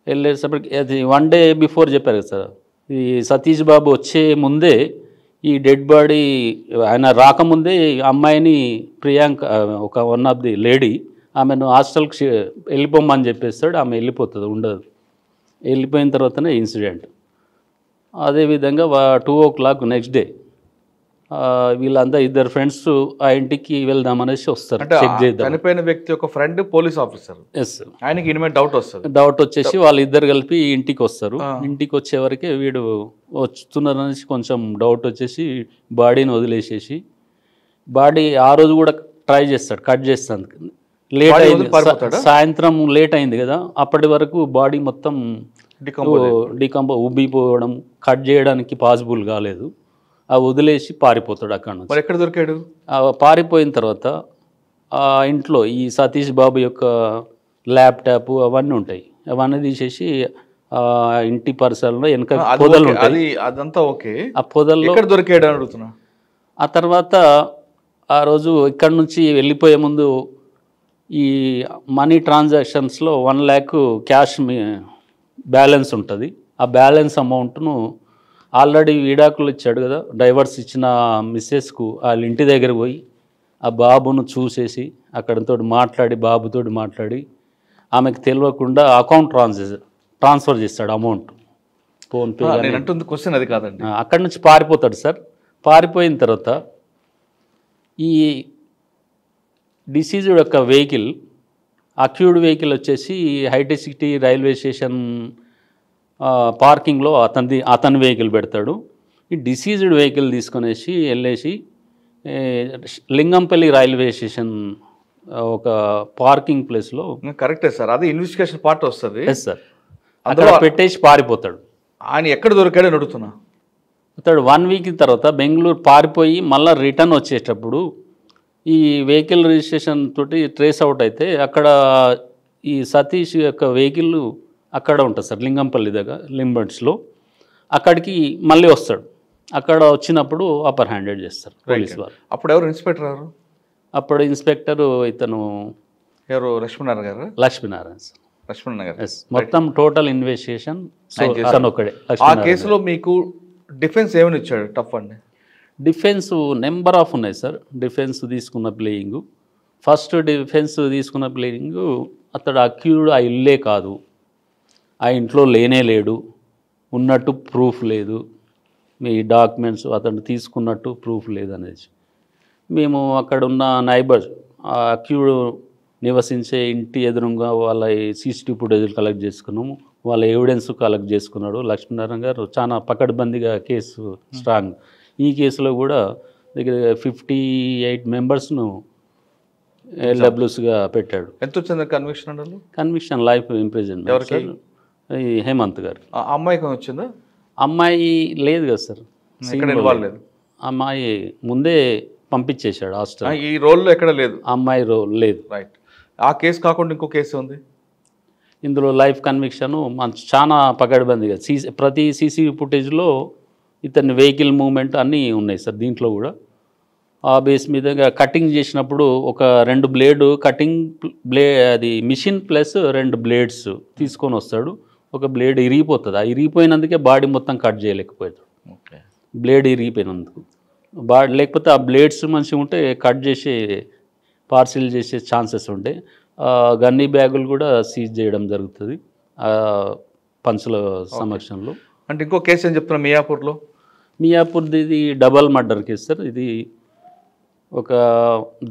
వెళ్ళేటప్పటికి అది 1 day బిఫోర్ చెప్పారు కదా సార్. ఈ సతీష్ బాబు వచ్చే ముందే ఈ డెడ్ బాడీ ఆయన రాకముందే అమ్మాయిని ప్రియాంక ఒక వన్ ఆఫ్ ది లేడీ ఆమెను హాస్టల్కి వెళ్ళిపోమని చెప్పేస్తాడు. ఆమె వెళ్ళిపోతుంది, ఉండదు. వెళ్ళిపోయిన తర్వాతనే ఇన్సిడెంట్. అదేవిధంగా 2 o'clock నెక్స్ట్ డే వీళ్ళంతా ఇద్దరు ఫ్రెండ్స్ ఆ ఇంటికి వెళ్దామనేసి వస్తారు. చెక్ చేద్దాం. చనిపోయిన వ్యక్తి ఒక ఫ్రెండ్ పోలీస్ ఆఫీసర్. ఎస్. ఆయనకి ఇన్మేట్ డౌట్ వచ్చేసి వాళ్ళిద్దరు కలిపి ఇంటికి వస్తారు. ఇంటికి వచ్చే వరకే వీడు వస్తున్నారనేసి కొంచెం డౌట్ వచ్చేసి బాడీని వదిలేసేసి, బాడీ ఆ రోజు కూడా ట్రై చేస్తాడు కట్ చేస్తాను. లేట్ అయింది, సాయంత్రం లేట్ అయింది కదా, అప్పటి వరకు బాడీ మొత్తం ఉబ్బిపోవడం, కట్ చేయడానికి పాసిబుల్ కాలేదు. ఆ వదిలేసి పారిపోతాడు అక్కడ నుంచి. ఎక్కడ దొరికాడు? పారిపోయిన తర్వాత ఆ ఇంట్లో ఈ సతీష్ బాబు యొక్క ల్యాప్టాప్ అవన్నీ ఉంటాయి, అవన్నీ తీసేసి ఆ ఇంటి పరిసరాల్లో వెనక పొదలు ఉంటాయి. అదంతా ఓకే. ఆ పొదల్లో దొరికాడు అని అడుగుతున్నా. ఆ తర్వాత ఆ రోజు ఇక్కడ నుంచి వెళ్ళిపోయే ముందు ఈ మనీ ట్రాన్సాక్షన్స్లో 1 lakh క్యాష్ బ్యాలెన్స్ ఉంటుంది. ఆ బ్యాలెన్స్ అమౌంట్ను ఆల్రెడీ విడాకులు ఇచ్చాడు కదా, డైవర్స్ ఇచ్చిన మిస్సెస్కు వాళ్ళ ఇంటి దగ్గర పోయి ఆ బాబును చూసేసి అక్కడితో బాబుతోటి మాట్లాడి ఆమెకు తెలియకుండా అకౌంట్ ట్రాన్స్ఫర్ చేస్తాడు అమౌంట్. ఫోన్పే నేను అంటుంది క్వశ్చన్ అది కాదండి. అక్కడి నుంచి పారిపోతాడు సార్. పారిపోయిన తర్వాత ఈ డిసీజ్డ్ యొక్క వెహికల్, అక్యూడ్ వెహికల్ వచ్చేసి హైటెక్ సిటీ రైల్వే స్టేషన్ పార్కింగ్లో అతని వెహికల్ పెడతాడు. ఈ డిసీజ్డ్ వెహికల్ తీసుకొనేసి వెళ్ళేసి లింగంపల్లి రైల్వే స్టేషన్ ఒక పార్కింగ్ ప్లేస్లో, కరెక్టే సార్, అది ఇన్వెస్టిగేషన్ పార్ట్ వస్తుంది. ఎస్ సార్, అక్కడ పెట్టేసి పారిపోతాడు. ఆయన ఎక్కడ దొరికాడని అడుగుతున్నా. అతడు 1 వీక్ తర్వాత బెంగళూరు పారిపోయి మళ్ళీ రిటర్న్ వచ్చేటప్పుడు ఈ వెహికల్ రిజిస్ట్రేషన్ తోటి ట్రేస్ అవుట్ అయితే అక్కడ ఈ సతీష్ యొక్క వెహికల్ అక్కడ ఉంటుంది సార్, లింగంపల్లి దగ్గర లింబర్ట్స్లో. అక్కడికి మళ్ళీ వస్తాడు. అక్కడ వచ్చినప్పుడు అప్పర్ హ్యాండెడ్ చేస్తారు పోలీస్ వారు. అప్పుడు ఎవరు ఇన్స్పెక్టర్ గారు? అప్పుడు ఇన్స్పెక్టర్ ఇతను ఎవరు? లక్ష్మీనారాయణ గారు. లక్ష్మీనారాయణ సార్. లక్ష్మీనారాయణ గారు. మొత్తం టోటల్ ఇన్వెస్టిగేషన్ ఒకడే. ఆ కేసులో మీకు డిఫెన్స్ ఏమని ఇచ్చాడు? టఫ్ అండి. డిఫెన్స్ నెంబర్ ఆఫ్ ఉన్నాయి సార్. డిఫెన్స్ తీసుకున్న ప్లేయింగ్, ఫస్ట్ డిఫెన్స్ తీసుకున్న ప్లేయింగ్, అతడు అక్యూడ్ ఆ ఇల్లే కాదు, ఆ ఇంట్లో లేనే లేడు, ఉన్నట్టు ప్రూఫ్ లేదు, మీ డాక్యుమెంట్స్ అతను తీసుకున్నట్టు ప్రూఫ్ లేదు అనేది. మేము అక్కడ ఉన్న నైబర్స్, ఆ అక్యూడ్ నివసించే ఇంటి ఎదురుగా వాళ్ళ సీసీటీవీ ఫుటేజ్లు కలెక్ట్ చేసుకున్నాము. వాళ్ళ ఎవిడెన్స్ కలెక్ట్ చేసుకున్నాడు లక్ష్మీనారాయణ గారు. చాలా పకడ్బందీగా కేసు స్ట్రాంగ్. ఈ కేసులో కూడా దగ్గర 58 మెంబర్స్ను ఎల్డబ్ల్యూస్గా పెట్టాడు. ఎంత వచ్చింది కన్విక్షన్? అంటే కన్విక్షన్ లైఫ్ ఇంప్రిజన్మెంట్. ఈ హేమంత్ గారు. అమ్మాయికి వచ్చిందా? అమ్మాయి లేదు కదా సార్, లేదు. అమ్మాయి ముందే పంపించేశాడు హాస్టల్. ఈ రోల్లో ఎక్కడ లేదు, అమ్మాయి రోల్ లేదు. రైట్. ఆ కేసు కాకుండా ఇంకో కేసు ఉంది ఇందులో, లైఫ్ కన్విక్షన్. మంచి చాలా పకడ్బందీగా ప్రతి సీసీ ఫుటేజ్లో ఇతని వెహికల్ మూవ్మెంట్ అన్నీ ఉన్నాయి సార్. దీంట్లో కూడా ఆ బేస్ మీదగా కటింగ్ చేసినప్పుడు ఒక 2 బ్లేడ్ కటింగ్ అది మిషన్ ప్లస్ 2 బ్లేడ్స్ తీసుకొని వస్తాడు. ఒక బ్లేడ్ ఇరిగిపోతుంది. ఆ ఇరిగిపోయినందుకే బాడీ మొత్తం కట్ చేయలేకపోతాడు. ఓకే, బ్లేడ్ ఇరిగిపోయినందుకు. లేకపోతే ఆ బ్లేడ్స్ మంచిగా ఉంటే కట్ చేసి పార్సిల్ చేసే ఛాన్సెస్ ఉంటాయి. గన్నీ బ్యాగులు కూడా సీజ్ చేయడం జరుగుతుంది పంచుల సమక్షంలో. అంటే ఇంకో కేసు ఏం చెప్తున్నా, మియాపూర్ది ఇది డబల్ మర్డర్ కేసు సార్. ఇది ఒక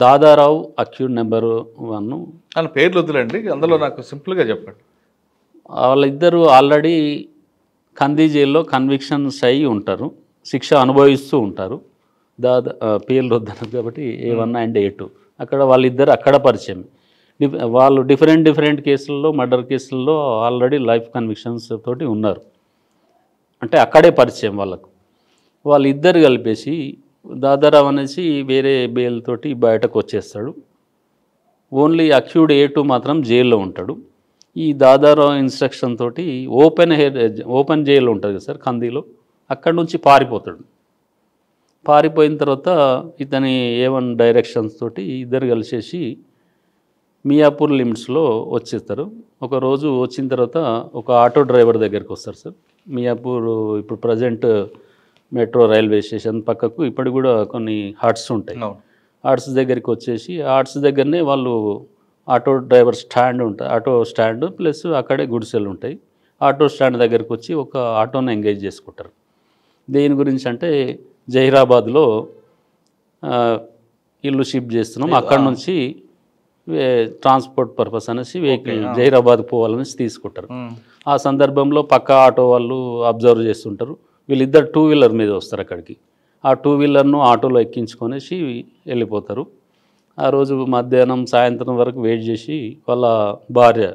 దాదారావు అక్యూడ్ నెంబర్ 1. వాళ్ళ పేర్లు వద్దులండి, అందులో నాకు సింపుల్గా చెప్పండి. వాళ్ళిద్దరూ ఆల్రెడీ కంది జైల్లో కన్విక్షన్స్ అయ్యి ఉంటారు, శిక్ష అనుభవిస్తూ ఉంటారు. పేర్లు వద్దన్నారు కాబట్టి A1 అండ్ A2. అక్కడ వాళ్ళిద్దరు అక్కడ పరిచయం. వాళ్ళు డిఫరెంట్ కేసుల్లో, మర్డర్ కేసుల్లో ఆల్రెడీ లైఫ్ కన్విక్షన్స్ తోటి ఉన్నారు. అంటే అక్కడే పరిచయం వాళ్ళకు. వాళ్ళిద్దరు కలిపేసి దాదారావు అనేసి వేరే బెయిల్ తోటి బయటకు వచ్చేస్తాడు. ఓన్లీ అక్యూడ్ A2 మాత్రం జైల్లో ఉంటాడు. ఈ దాదారావు ఇన్స్ట్రక్షన్ తోటి ఓపెన్ జైలు ఉంటుంది కదా సార్ కందిలో, అక్కడి నుంచి పారిపోతాడు. పారిపోయిన తర్వాత ఇతని A1 డైరెక్షన్స్ తోటి ఇద్దరు కలిసేసి మియాపూర్ లిమిట్స్లో వచ్చేస్తారు. ఒకరోజు వచ్చిన తర్వాత ఒక ఆటో డ్రైవర్ దగ్గరికి వస్తారు సార్. మియాపూర్ ఇప్పుడు ప్రజెంట్ మెట్రో రైల్వే స్టేషన్ పక్కకు ఇప్పటికి కూడా కొన్ని హట్స్ ఉంటాయి. హట్స్ దగ్గరికి వచ్చేసి హట్స్ దగ్గరనే వాళ్ళు ఆటో డ్రైవర్ స్టాండ్ ఉంటుంది, ఆటో స్టాండ్ ప్లస్ అక్కడే గుడిసెలు ఉంటాయి. ఆటో స్టాండ్ దగ్గరికి వచ్చి ఒక ఆటోని ఎంగేజ్ చేసుకుంటారు. దేని గురించి అంటే జహీరాబాద్లో ఇల్లు షిఫ్ట్ చేస్తున్నాం, అక్కడ నుంచి ట్రాన్స్పోర్ట్ పర్పస్ అనేసి వెహికల్ జహీరాబాద్ పోవాలనేసి తీసుకుంటారు. ఆ సందర్భంలో పక్క ఆటో వాళ్ళు అబ్జర్వ్ చేస్తుంటారు. వీళ్ళిద్దరు 2 వీలర్ మీద వస్తారు అక్కడికి. ఆ 2 వీలర్ను ఆటోలో ఎక్కించుకొనేసి వెళ్ళిపోతారు. ఆ రోజు మధ్యాహ్నం సాయంత్రం వరకు వెయిట్ చేసి వాళ్ళ భార్య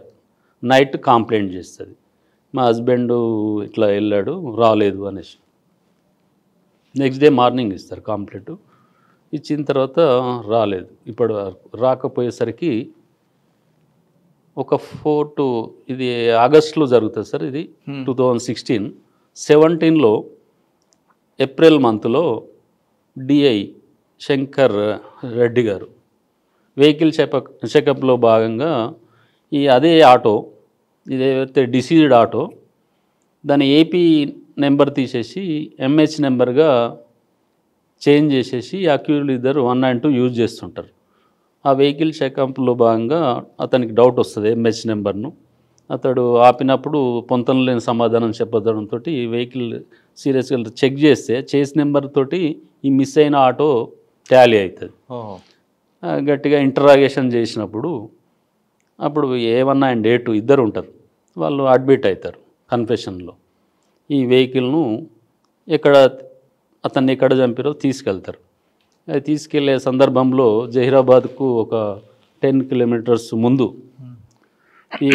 నైట్ కంప్లైంట్ చేస్తుంది, మా హస్బెండ్ ఇట్లా వెళ్ళాడు రాలేదు అనేసి. నెక్స్ట్ డే మార్నింగ్ ఇస్తారు కంప్లైంట్. ఇచ్చిన తర్వాత రాలేదు. ఇప్పుడు రాకపోయేసరికి ఒక 4 to ఇది ఆగస్టులో జరుగుతుంది సార్. ఇది 2016. 17లో ఏప్రిల్ మంత్లో డిఐ శంకర్ రెడ్డి గారు వెహికల్ చెకప్లో భాగంగా అదే ఆటో, ఇదేవైతే డిసీజ్డ్ ఆటో, దాని ఏపీ నెంబర్ తీసేసి ఎంహెచ్ నెంబర్గా చేంజ్ చేసేసి అక్యూజ్డ్ ఇద్దరు 1 and 2 యూజ్ చేస్తుంటారు. ఆ వెహికల్ చెకప్లో భాగంగా అతనికి డౌట్ వస్తుంది ఎంహెచ్ నెంబర్ను. అతడు ఆపినప్పుడు పొంతన లేని సమాధానం చెప్పడంతో వెహికల్ సీరియస్గా చెక్ చేస్తే చేస్ నెంబర్ తోటి ఈ మిస్ అయిన ఆటో టాలీ అవుతుంది. గట్టిగా ఇంటరాగేషన్ చేసినప్పుడు అప్పుడు ఏమన్నా అండ్ A2 ఇద్దరు ఉంటారు, వాళ్ళు అడ్మిట్ అవుతారు కన్ఫెషన్లో. ఈ వెహికల్ను అతన్ని ఎక్కడ చంపారో తీసుకెళ్తారు. అది తీసుకెళ్లే సందర్భంలో జహీరాబాద్కు ఒక 10 కిలోమీటర్స్ ముందు ఈ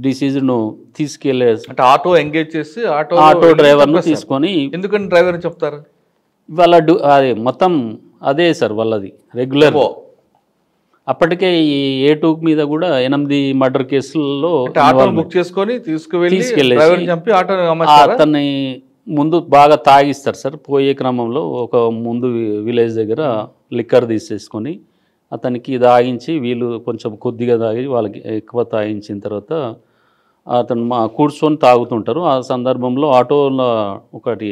డిసీజ్ను తీసుకెళ్లే అంటే ఆటో ఎంగేజ్ చేసి ఆటో డ్రైవర్ను తీసుకొని, ఎందుకని డ్రైవర్ చెప్తారు వాళ్ళ అది మొత్తం అదే సార్ వాళ్ళది రెగ్యులర్. అప్పటికే ఈ A2 మీద కూడా 8 మర్డర్ కేసుల్లో బుక్ చేసుకొని తీసుకెళ్ళేసి అతన్ని ముందు బాగా తాగిస్తారు సార్. పోయే క్రమంలో ఒక ముందు విలేజ్ దగ్గర లిక్కర్ తీసేసుకొని అతనికి తాగించి, వీళ్ళు కొంచెం కొద్దిగా తాగి వాళ్ళకి ఎక్కువ తాగించిన తర్వాత అతను కూర్చొని తాగుతుంటారు. ఆ సందర్భంలో ఆటోలో ఒకటి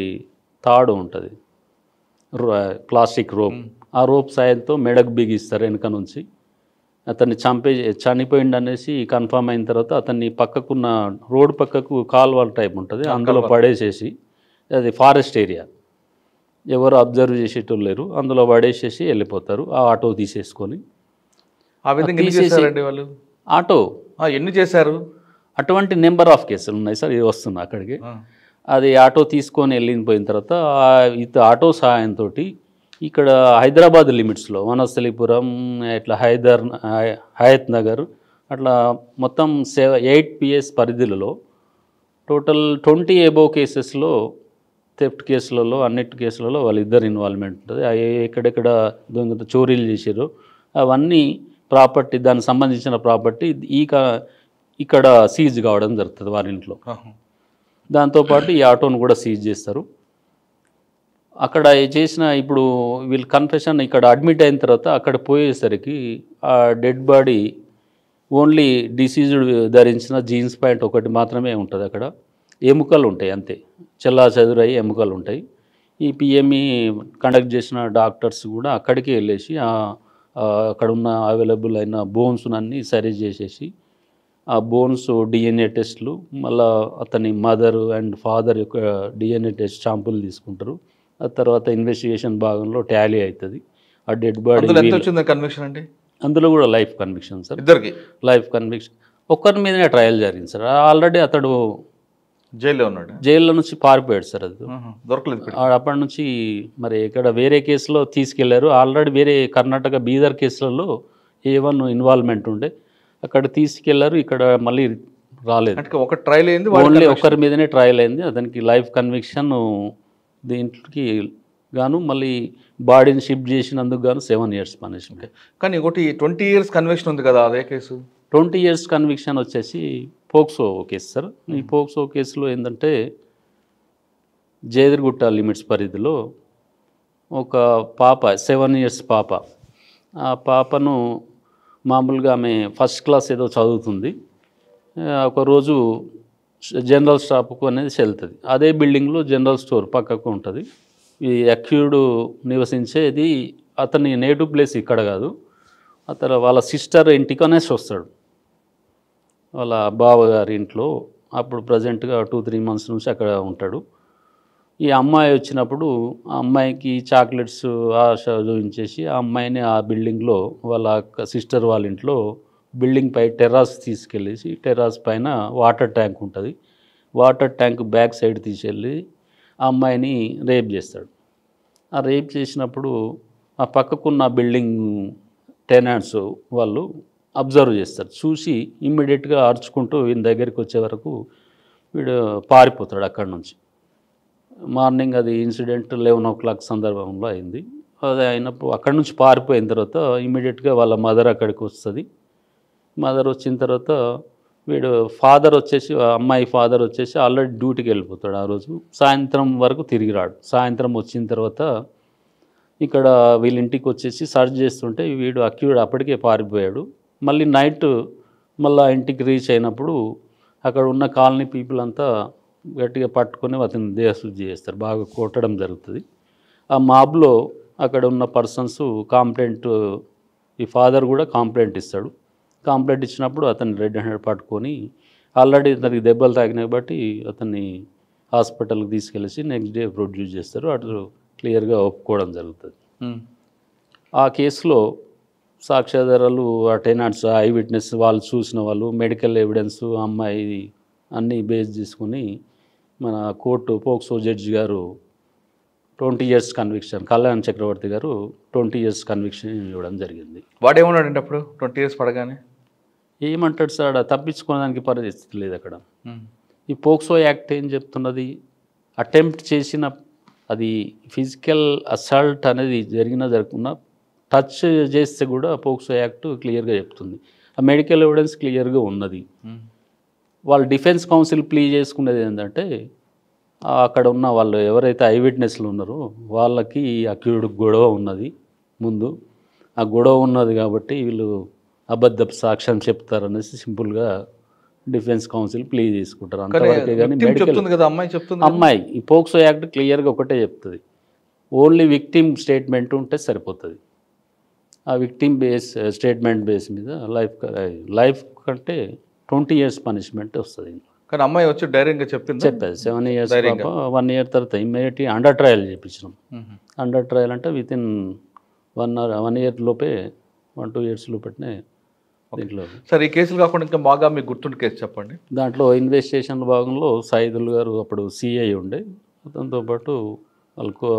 తాడు ఉంటుంది, ప్లాస్టిక్ రోప్. ఆ రోప్ సాయంతో మెడకు బిగిస్తారు వెనుక నుంచి. అతన్ని చనిపోయిండు అనేసి కన్ఫర్మ్ అయిన తర్వాత అతన్ని పక్కకున్న రోడ్ పక్కకు కాల్వాల్ టైప్ ఉంటుంది, అందులో పడేసేసి, అది ఫారెస్ట్ ఏరియా, ఎవరు అబ్జర్వ్ చేసేటోళ్ళు లేరు, అందులో పడేసేసి వెళ్ళిపోతారు ఆ ఆటో తీసేసుకొని. ఆటో ఎన్ని చేశారు? అటువంటి నెంబర్ ఆఫ్ కేసులు ఉన్నాయి సార్. ఇది వస్తున్నా అక్కడికి. అది ఆటో తీసుకొని వెళ్ళిపోయిన తర్వాత ఆటో సహాయంతో ఇక్కడ హైదరాబాద్ లిమిట్స్లో వనస్థలిపురం, ఇట్లా హయత్ నగర్, అట్లా మొత్తం 8 PS పరిధిలో టోటల్ 20 అబోవ్ కేసెస్లో, థెఫ్ట్ కేసులలో, అన్నిటి కేసులలో వాళ్ళిద్దరు ఇన్వాల్వ్మెంట్ ఉంటుంది. ఎక్కడెక్కడ దొంగత చోరీలు చేసారు అవన్నీ ప్రాపర్టీ, దానికి సంబంధించిన ప్రాపర్టీ ఇక్కడ సీజ్ కావడం జరుగుతుంది వారి ఇంట్లో. దాంతోపాటు ఈ ఆటోను కూడా సీజ్ చేస్తారు. అక్కడ చేసిన ఇప్పుడు వీళ్ళు కన్ఫెషన్ ఇక్కడ అడ్మిట్ అయిన తర్వాత అక్కడ పోయేసరికి ఆ డెడ్ బాడీ ఓన్లీ డిసీజ్డ్ ధరించిన జీన్స్ ప్యాంట్ ఒకటి మాత్రమే ఉంటుంది. అక్కడ ఎముకలు ఉంటాయి అంతే, చెల్లా చెదురయ్యి ఎముకలు ఉంటాయి. ఈ PME కండక్ట్ చేసిన డాక్టర్స్ కూడా అక్కడికి వెళ్ళేసి అక్కడ ఉన్న అవైలబుల్ అయిన బోన్స్ అన్నీ సరి చేసేసి ఆ బోన్స్ DNA టెస్ట్లు, మళ్ళీ అతని మదర్ అండ్ ఫాదర్ యొక్క DNA టెస్ట్ శాంపుల్ తీసుకుంటారు. ఆ తర్వాత ఇన్వెస్టిగేషన్ భాగంలో టాలీ అవుతుంది. ఆ డెడ్ బాడీ కన్విక్షన్ అంటే అందులో కూడా లైఫ్ కన్విక్షన్ సార్, ఇద్దరికి లైఫ్ కన్విక్షన్. ఒక్కరి మీదనే ట్రయల్ జరిగింది సార్. ఆల్రెడీ అతడు జైల్లో ఉన్నాడు, జైల్లో నుంచి పారిపోయాడు సార్. అది దొరకలేదు. అప్పటి నుంచి మరి ఇక్కడ వేరే కేసులో తీసుకెళ్లారు. ఆల్రెడీ వేరే కర్ణాటక బీదర్ కేసులలో A1 ఇన్వాల్వ్మెంట్ ఉండే, అక్కడ తీసుకెళ్లారు. ఇక్కడ మళ్ళీ రాలేదు, ఒక ట్రయల్ అయింది, ఓన్లీ ఒక్కరి మీదనే ట్రయల్ అయింది. అతనికి లైఫ్ కన్విక్షన్, దీంట్లోకి గాను మళ్ళీ బాడీని షిఫ్ట్ చేసినందుకు గాను 7 years పనిష్మెంట్. కానీ ఒకటి 20 years కన్విక్షన్ ఉంది కదా, అదే కేసు 20 years కన్విక్షన్ వచ్చేసి పోక్సో కేసు సార్. ఈ పోక్సో కేసులో ఏంటంటే జేదిర్గుట్ట లిమిట్స్ పరిధిలో ఒక పాప, 7 years పాప, ఆ పాపను మామూలుగా ఆమె ఫస్ట్ క్లాస్ ఏదో చదువుతుంది. ఒకరోజు జనరల్ షాప్కు అనేది వెళ్తుంది. అదే బిల్డింగ్లో జనరల్ స్టోర్ పక్కకు ఉంటుంది. ఈ అక్యూర్డ్ నివసించేది అతని నేటివ్ ప్లేస్ ఇక్కడ కాదు, అతను వాళ్ళ సిస్టర్ ఇంటికి అనేసి వస్తాడు, వాళ్ళ బావగారి ఇంట్లో. అప్పుడు ప్రజెంట్గా 2-3 months నుంచి అక్కడ ఉంటాడు. ఈ అమ్మాయి వచ్చినప్పుడు ఆ అమ్మాయికి చాక్లెట్స్ ఆశ చూపించేసి ఆ అమ్మాయిని ఆ బిల్డింగ్లో వాళ్ళ సిస్టర్ వాళ్ళ ఇంట్లో బిల్డింగ్ పై టెర్రాస్ తీసుకెళ్ళేసి, టెర్రాస్ పైన వాటర్ ట్యాంక్ ఉంటుంది, వాటర్ ట్యాంక్ బ్యాక్ సైడ్ తీసుకెళ్ళి ఆ అమ్మాయిని రేప్ చేస్తాడు. ఆ రేప్ చేసినప్పుడు ఆ పక్కకున్న బిల్డింగ్ టెనాంట్స్ వాళ్ళు అబ్జర్వ్ చేస్తారు. చూసి ఇమ్మీడియట్గా అరుచుకుంటూ వీని దగ్గరికి వచ్చే వరకు వీడు పారిపోతాడు అక్కడి నుంచి. మార్నింగ్ అది ఇన్సిడెంట్ 11 o'clock సందర్భంలో అయింది. అది అయినప్పుడు అక్కడి నుంచి పారిపోయిన తర్వాత ఇమ్మీడియట్గా వాళ్ళ మదర్ అక్కడికి వస్తుంది. మదర్ వచ్చిన తర్వాత వీడు ఫాదర్ వచ్చేసి, అమ్మాయి ఫాదర్ వచ్చేసి ఆల్రెడీ డ్యూటీకి వెళ్ళిపోతాడు. ఆ రోజు సాయంత్రం వరకు తిరిగి రాడు. సాయంత్రం వచ్చిన తర్వాత ఇక్కడ వీళ్ళ ఇంటికి వచ్చేసి సర్చ్ చేస్తుంటే వీడు అక్యూర్డ్ అప్పటికే పారిపోయాడు. మళ్ళీ నైట్ మళ్ళీ ఇంటికి రీచ్ అయినప్పుడు అక్కడ ఉన్న కాలనీ పీపుల్ అంతా గట్టిగా పట్టుకొని అతను దేహశుద్ధి చేస్తారు, బాగా కొట్టడం జరుగుతుంది. ఆ మాబ్లో అక్కడ ఉన్న పర్సన్స్ కాంప్లైంట్, ఈ ఫాదర్ కూడా కాంప్లైంట్ ఇస్తాడు. కాంప్లైంట్ ఇచ్చినప్పుడు అతను రెడ్ హ్యాండెడ్ పట్టుకొని ఆల్రెడీ అతనికి దెబ్బలు తాకినాయి బట్టి అతన్ని హాస్పిటల్కి తీసుకెళ్ళేసి నెక్స్ట్ డే ప్రొడ్యూస్ చేస్తారు. అటు క్లియర్గా ఒప్పుకోవడం జరుగుతుంది. ఆ కేసులో సాక్ష్యాధారాలు, అటెనాట్స్, ఐ విట్నెస్, వాళ్ళు చూసిన వాళ్ళు, మెడికల్ ఎవిడెన్స్, అమ్మాయి అన్నీ బేస్ చేసుకుని మన కోర్టు పోక్సో జడ్జి గారు 20 years కన్విక్షన్, కళ్యాణ్ చక్రవర్తి గారు 20 years కన్విక్షన్ ఇవ్వడం జరిగింది. వాడేమన్నాడండి అప్పుడు 20 years పడగానే? ఏమంటాడు సార్, తప్పించుకోవడానికి పరిస్థితి లేదు అక్కడ. ఈ పోక్సో యాక్ట్ ఏం చెప్తున్నది, అటెంప్ట్ చేసిన అది ఫిజికల్ అసాల్ట్ అనేది జరగకుండా టచ్ చేస్తే కూడా పోక్సో యాక్ట్ క్లియర్గా చెప్తుంది. ఆ మెడికల్ ఎవిడెన్స్ క్లియర్గా ఉన్నది. వాళ్ళు డిఫెన్స్ కౌన్సిల్ ప్లీ చేసుకునేది ఏంటంటే అక్కడ ఉన్న వాళ్ళు ఎవరైతే ఐ విట్నెస్లు ఉన్నారో వాళ్ళకి అక్యూడ్ గొడవ ఉన్నది ముందు. ఆ గొడవ ఉన్నది కాబట్టి వీళ్ళు అబద్ధపు సాక్ష్యం చెప్తారనేసి సింపుల్గా డిఫెన్స్ కౌన్సిల్ ప్లీ తీసుకుంటారు. అంతవరకే కానీ అమ్మాయి ఈ పోక్సో యాక్ట్ క్లియర్గా ఒకటే చెప్తుంది, ఓన్లీ విక్టిమ్ స్టేట్మెంట్ ఉంటే సరిపోతుంది. ఆ విక్టిమ్ స్టేట్మెంట్ బేస్ మీద లైఫ్ కంటే 20 years పనిష్మెంట్ వస్తుంది. కానీ అమ్మాయి వచ్చి ధైర్యంగా చెప్పేది 7 years 1 year తర్వాత ఇమ్మీడియట్లీ అండర్ ట్రయల్ చేయించినాం. అండర్ ట్రయల్ అంటే విత్ ఇన్ 1 year లోపే 1-2 years లోపే దీంట్లో. సార్, ఈ కేసులు కాకుండా ఇంకా బాగా మీకు గుర్తుండే కేసు చెప్పండి. దాంట్లో ఇన్వెస్టిగేషన్ భాగంలో సైదుల్ గారు అప్పుడు సిఐ ఉండే, అతనితో పాటు వాళ్ళకు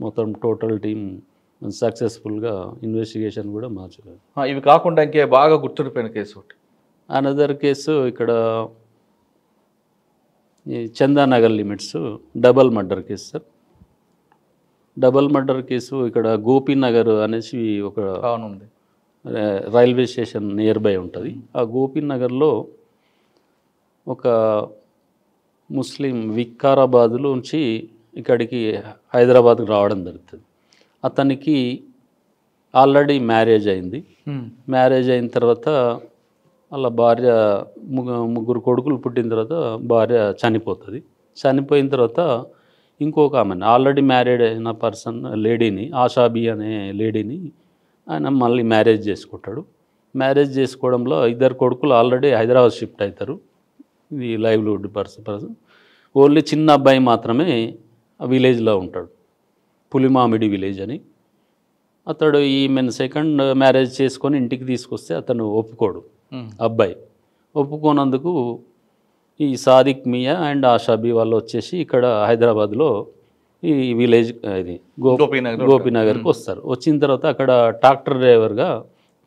మొత్తం టోటల్ టీం సక్సెస్ఫుల్గా ఇన్వెస్టిగేషన్ కూడా మార్చారు. ఇవి కాకుండా ఇంకే బాగా గుర్తుండిపోయిన కేసు ఒకటి? అనదర్ కేసు ఇక్కడ ఈ Chandanagar limits double murder case sir. Double murder case ఇక్కడ గోపీనగర్ అనేసి ఒక ఉంది, రైల్వే స్టేషన్ నియర్ బై ఉంటుంది. ఆ గోపీనగర్లో ఒక ముస్లిం వికారాబాద్లో నుంచి ఇక్కడికి హైదరాబాద్కి రావడం జరుగుతుంది. అతనికి ఆల్రెడీ మ్యారేజ్ అయింది. మ్యారేజ్ అయిన తర్వాత వాళ్ళ భార్య ముగ్గురు కొడుకులు పుట్టిన తర్వాత భార్య చనిపోతుంది. చనిపోయిన తర్వాత ఇంకొక ఆమెను ఆల్రెడీ మ్యారీడ్ అయిన పర్సన్ లేడీని, ఆషాబీ అనే లేడీని ఆయన మళ్ళీ మ్యారేజ్ చేసుకుంటాడు. మ్యారేజ్ చేసుకోవడంలో 2 కొడుకులు ఆల్రెడీ హైదరాబాద్ షిఫ్ట్ అవుతారు. ఇది లైవ్లీహుడ్ పర్సన్. ఓన్లీ చిన్న అబ్బాయి మాత్రమే విలేజ్లో ఉంటాడు, పులిమామిడి విలేజ్ అని. అతడు ఈమెను సెకండ్ మ్యారేజ్ చేసుకొని ఇంటికి తీసుకొస్తే అతను ఒప్పుకోడు. అబ్బాయి ఒప్పుకోనందుకు ఈ సాదిక్ మియా అండ్ ఆషాబీ వాళ్ళు వచ్చేసి ఇక్కడ హైదరాబాద్లో ఈ విలేజ్ ఇది గోపీనగర్కి వస్తారు. వచ్చిన తర్వాత అక్కడ ట్రాక్టర్ డ్రైవర్గా,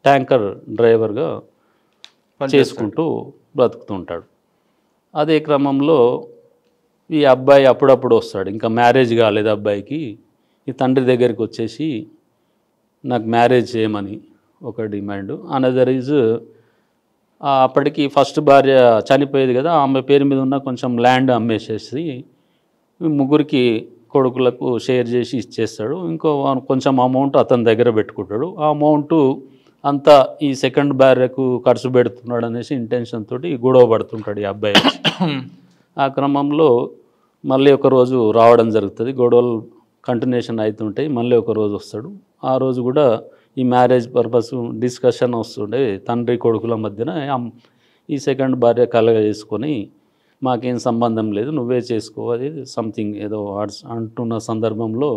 ట్యాంకర్ డ్రైవర్గా చేసుకుంటూ బ్రతుకుతుంటాడు. అదే క్రమంలో ఈ అబ్బాయి అప్పుడప్పుడు వస్తాడు, ఇంకా మ్యారేజ్ కాలేదు అబ్బాయికి. ఈ తండ్రి దగ్గరికి వచ్చేసి నాకు మ్యారేజ్ చేయమని ఒక డిమాండ్. అనదర్ ఈజ్ అప్పటికి ఫస్ట్ భార్య చనిపోయేది కదా, ఆమె పేరు మీద ఉన్న కొంచెం ల్యాండ్ అమ్మేసేసి ముగ్గురికి కొడుకులకు షేర్ చేసి ఇచ్చేస్తాడు. ఇంకో కొంచెం అమౌంట్ అతని దగ్గర పెట్టుకుంటాడు. ఆ అమౌంట్ అంతా ఈ సెకండ్ భార్యకు ఖర్చు పెడుతున్నాడు అనేసి ఇంటెన్షన్ తోటి గొడవ పడుతుంటాడు ఈ అబ్బాయి. ఆ క్రమంలో మళ్ళీ ఒక రోజు రావడం జరుగుతుంది. గొడవలు కంటిన్యూషన్ అవుతుంటాయి. మళ్ళీ ఒక రోజు వస్తాడు. ఆ రోజు కూడా ఈ మ్యారేజ్ పర్పస్ డిస్కషన్ వస్తుండే తండ్రి కొడుకుల మధ్యన. ఈ సెకండ్ భార్య కలగ చేసుకొని మాకేం సంబంధం లేదు, నువ్వే చేసుకో, అది సంథింగ్ ఏదో అంటున్న సందర్భంలో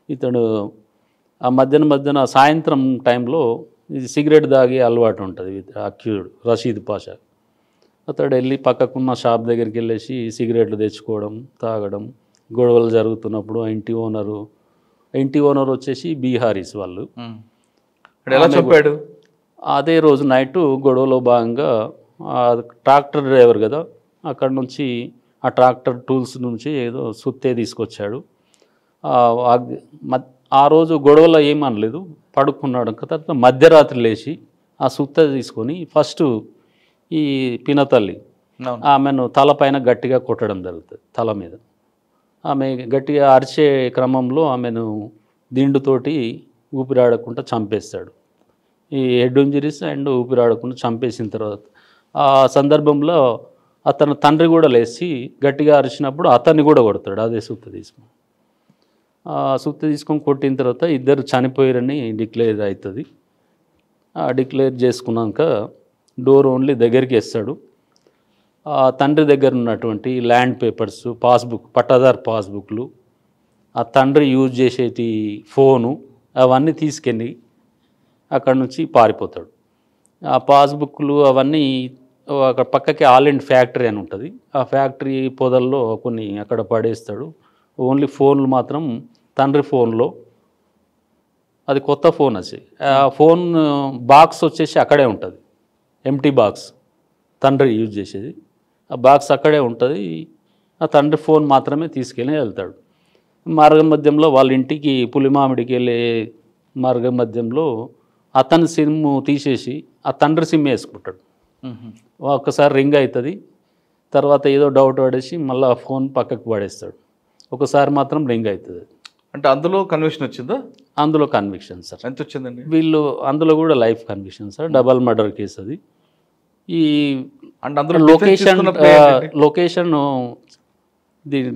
ఇతడు ఆ మధ్యన సాయంత్రం టైంలో ఇది సిగరెట్ తాగి అలవాటు ఉంటుంది అక్యూడ్ రషీద్ పాషా. అతడు వెళ్ళి పక్కకున్న షాప్ దగ్గరికి వెళ్ళేసి సిగరెట్లు తెచ్చుకోవడం, తాగడం, గొడవలు జరుగుతున్నప్పుడు ఇంటి ఓనర్ వచ్చేసి బీహారీస్ వాళ్ళు. ఎలా చెప్పాడు? అదే రోజు నైట్ గొడవలో భాగంగా ట్రాక్టర్ డ్రైవర్ కదా, అక్కడ నుంచి ఆ ట్రాక్టర్ టూల్స్ నుంచి ఏదో సుత్తే తీసుకొచ్చాడు. ఆ రోజు గొడవలో ఏమనలేదు, పడుకున్నాడు. తర్వాత మధ్యరాత్రి లేచి ఆ సుత్త తీసుకొని ఫస్ట్ ఈ పినతల్లి ఆమెను తలపైన గట్టిగా కొట్టడం జరుగుతుంది, తల మీద. ఆమె గట్టిగా అరిచే క్రమంలో ఆమెను దిండుతోటి ఊపిరాడకుండా చంపేస్తాడు. ఈ హెడ్ ఇంజరీస్ అండ్ ఊపిరాడకుండా చంపేసిన తర్వాత ఆ సందర్భంలో అతను తండ్రి కూడా లేచి గట్టిగా అరిచినప్పుడు అతన్ని కూడా కొడతాడు అదే సుత్త తీసుకొని. ఆ సుత్త తీసుకొని కొట్టిన తర్వాత ఇద్దరు చనిపోయారని డిక్లేర్ అవుతుంది. డిక్లేర్ చేసుకున్నాక డోర్ ఓన్లీ దగ్గరికి వేస్తాడు. ఆ తండ్రి దగ్గర ఉన్నటువంటి ల్యాండ్ పేపర్స్, పాస్బుక్, పట్టాదారు పాస్బుక్లు, ఆ తండ్రి యూజ్ చేసేటి ఫోను అవన్నీ తీసుకెళ్ళి అక్కడ నుంచి పారిపోతాడు. ఆ పాస్బుక్లు అవన్నీ అక్కడ పక్కకి ఆల్ఎండ్ ఫ్యాక్టరీ అని ఉంటుంది. ఆ ఫ్యాక్టరీ పొదల్లో కొన్ని అక్కడ పడేస్తాడు. ఓన్లీ ఫోన్లు మాత్రం తండ్రి ఫోన్లో, అది కొత్త ఫోన్ వచ్చి ఆ ఫోన్ బాక్స్ వచ్చేసి అక్కడే ఉంటుంది. ఎంటీ బాక్స్ తండ్రి యూజ్ చేసేది, ఆ బాక్స్ అక్కడే ఉంటుంది. ఆ తండ్రి ఫోన్ మాత్రమే తీసుకెళ్ళి వెళ్తాడు. మార్గ మధ్యంలో వాళ్ళ ఇంటికి పులిమామిడికి వెళ్ళే మార్గ మధ్యంలో అతని సిమ్ తీసేసి ఆ తండ్రి సిమ్ వేసుకుంటాడు. ఒక్కసారి రింగ్ అవుతుంది, తర్వాత ఏదో డౌట్ పడేసి మళ్ళీ ఆ ఫోన్ పక్కకు పడేస్తాడు. ఒకసారి మాత్రం రింగ్ అవుతుంది. అంటే అందులో కన్విక్షన్ వచ్చిందా? అందులో కన్విక్షన్ సార్. ఎంత వచ్చిందండి? వీళ్ళు అందులో కూడా life conviction sir, double murder case అది. ఈ అంటే అందులో లొకేషన్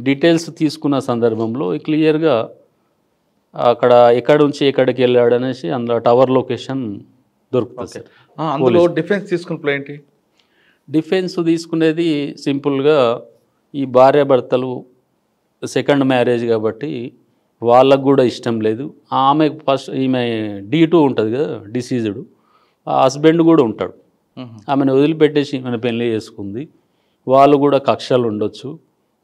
డీటెయిల్స్ తీసుకున్న సందర్భంలో క్లియర్గా అక్కడ ఎక్కడి నుంచి ఎక్కడికి వెళ్ళాడు అనేసి అందులో టవర్ లొకేషన్ దొరుకుతుంది సార్. అందులో డిఫెన్స్ తీసుకున్న ప్లే ఏంటి? డిఫెన్స్ తీసుకునేది సింపుల్గా ఈ భార్యాభర్తలు సెకండ్ మ్యారేజ్ కాబట్టి వాళ్ళకు కూడా ఇష్టం లేదు. ఆమె ఫస్ట్ ఈమె D2 ఉంటుంది కదా, డిసీజ్డ్. ఆ హస్బెండ్ కూడా ఉంటాడు. ఆమెను వదిలిపెట్టేసి ఈమెను పెళ్లి చేసుకుంది. వాళ్ళు కూడా కక్షలు ఉండొచ్చు,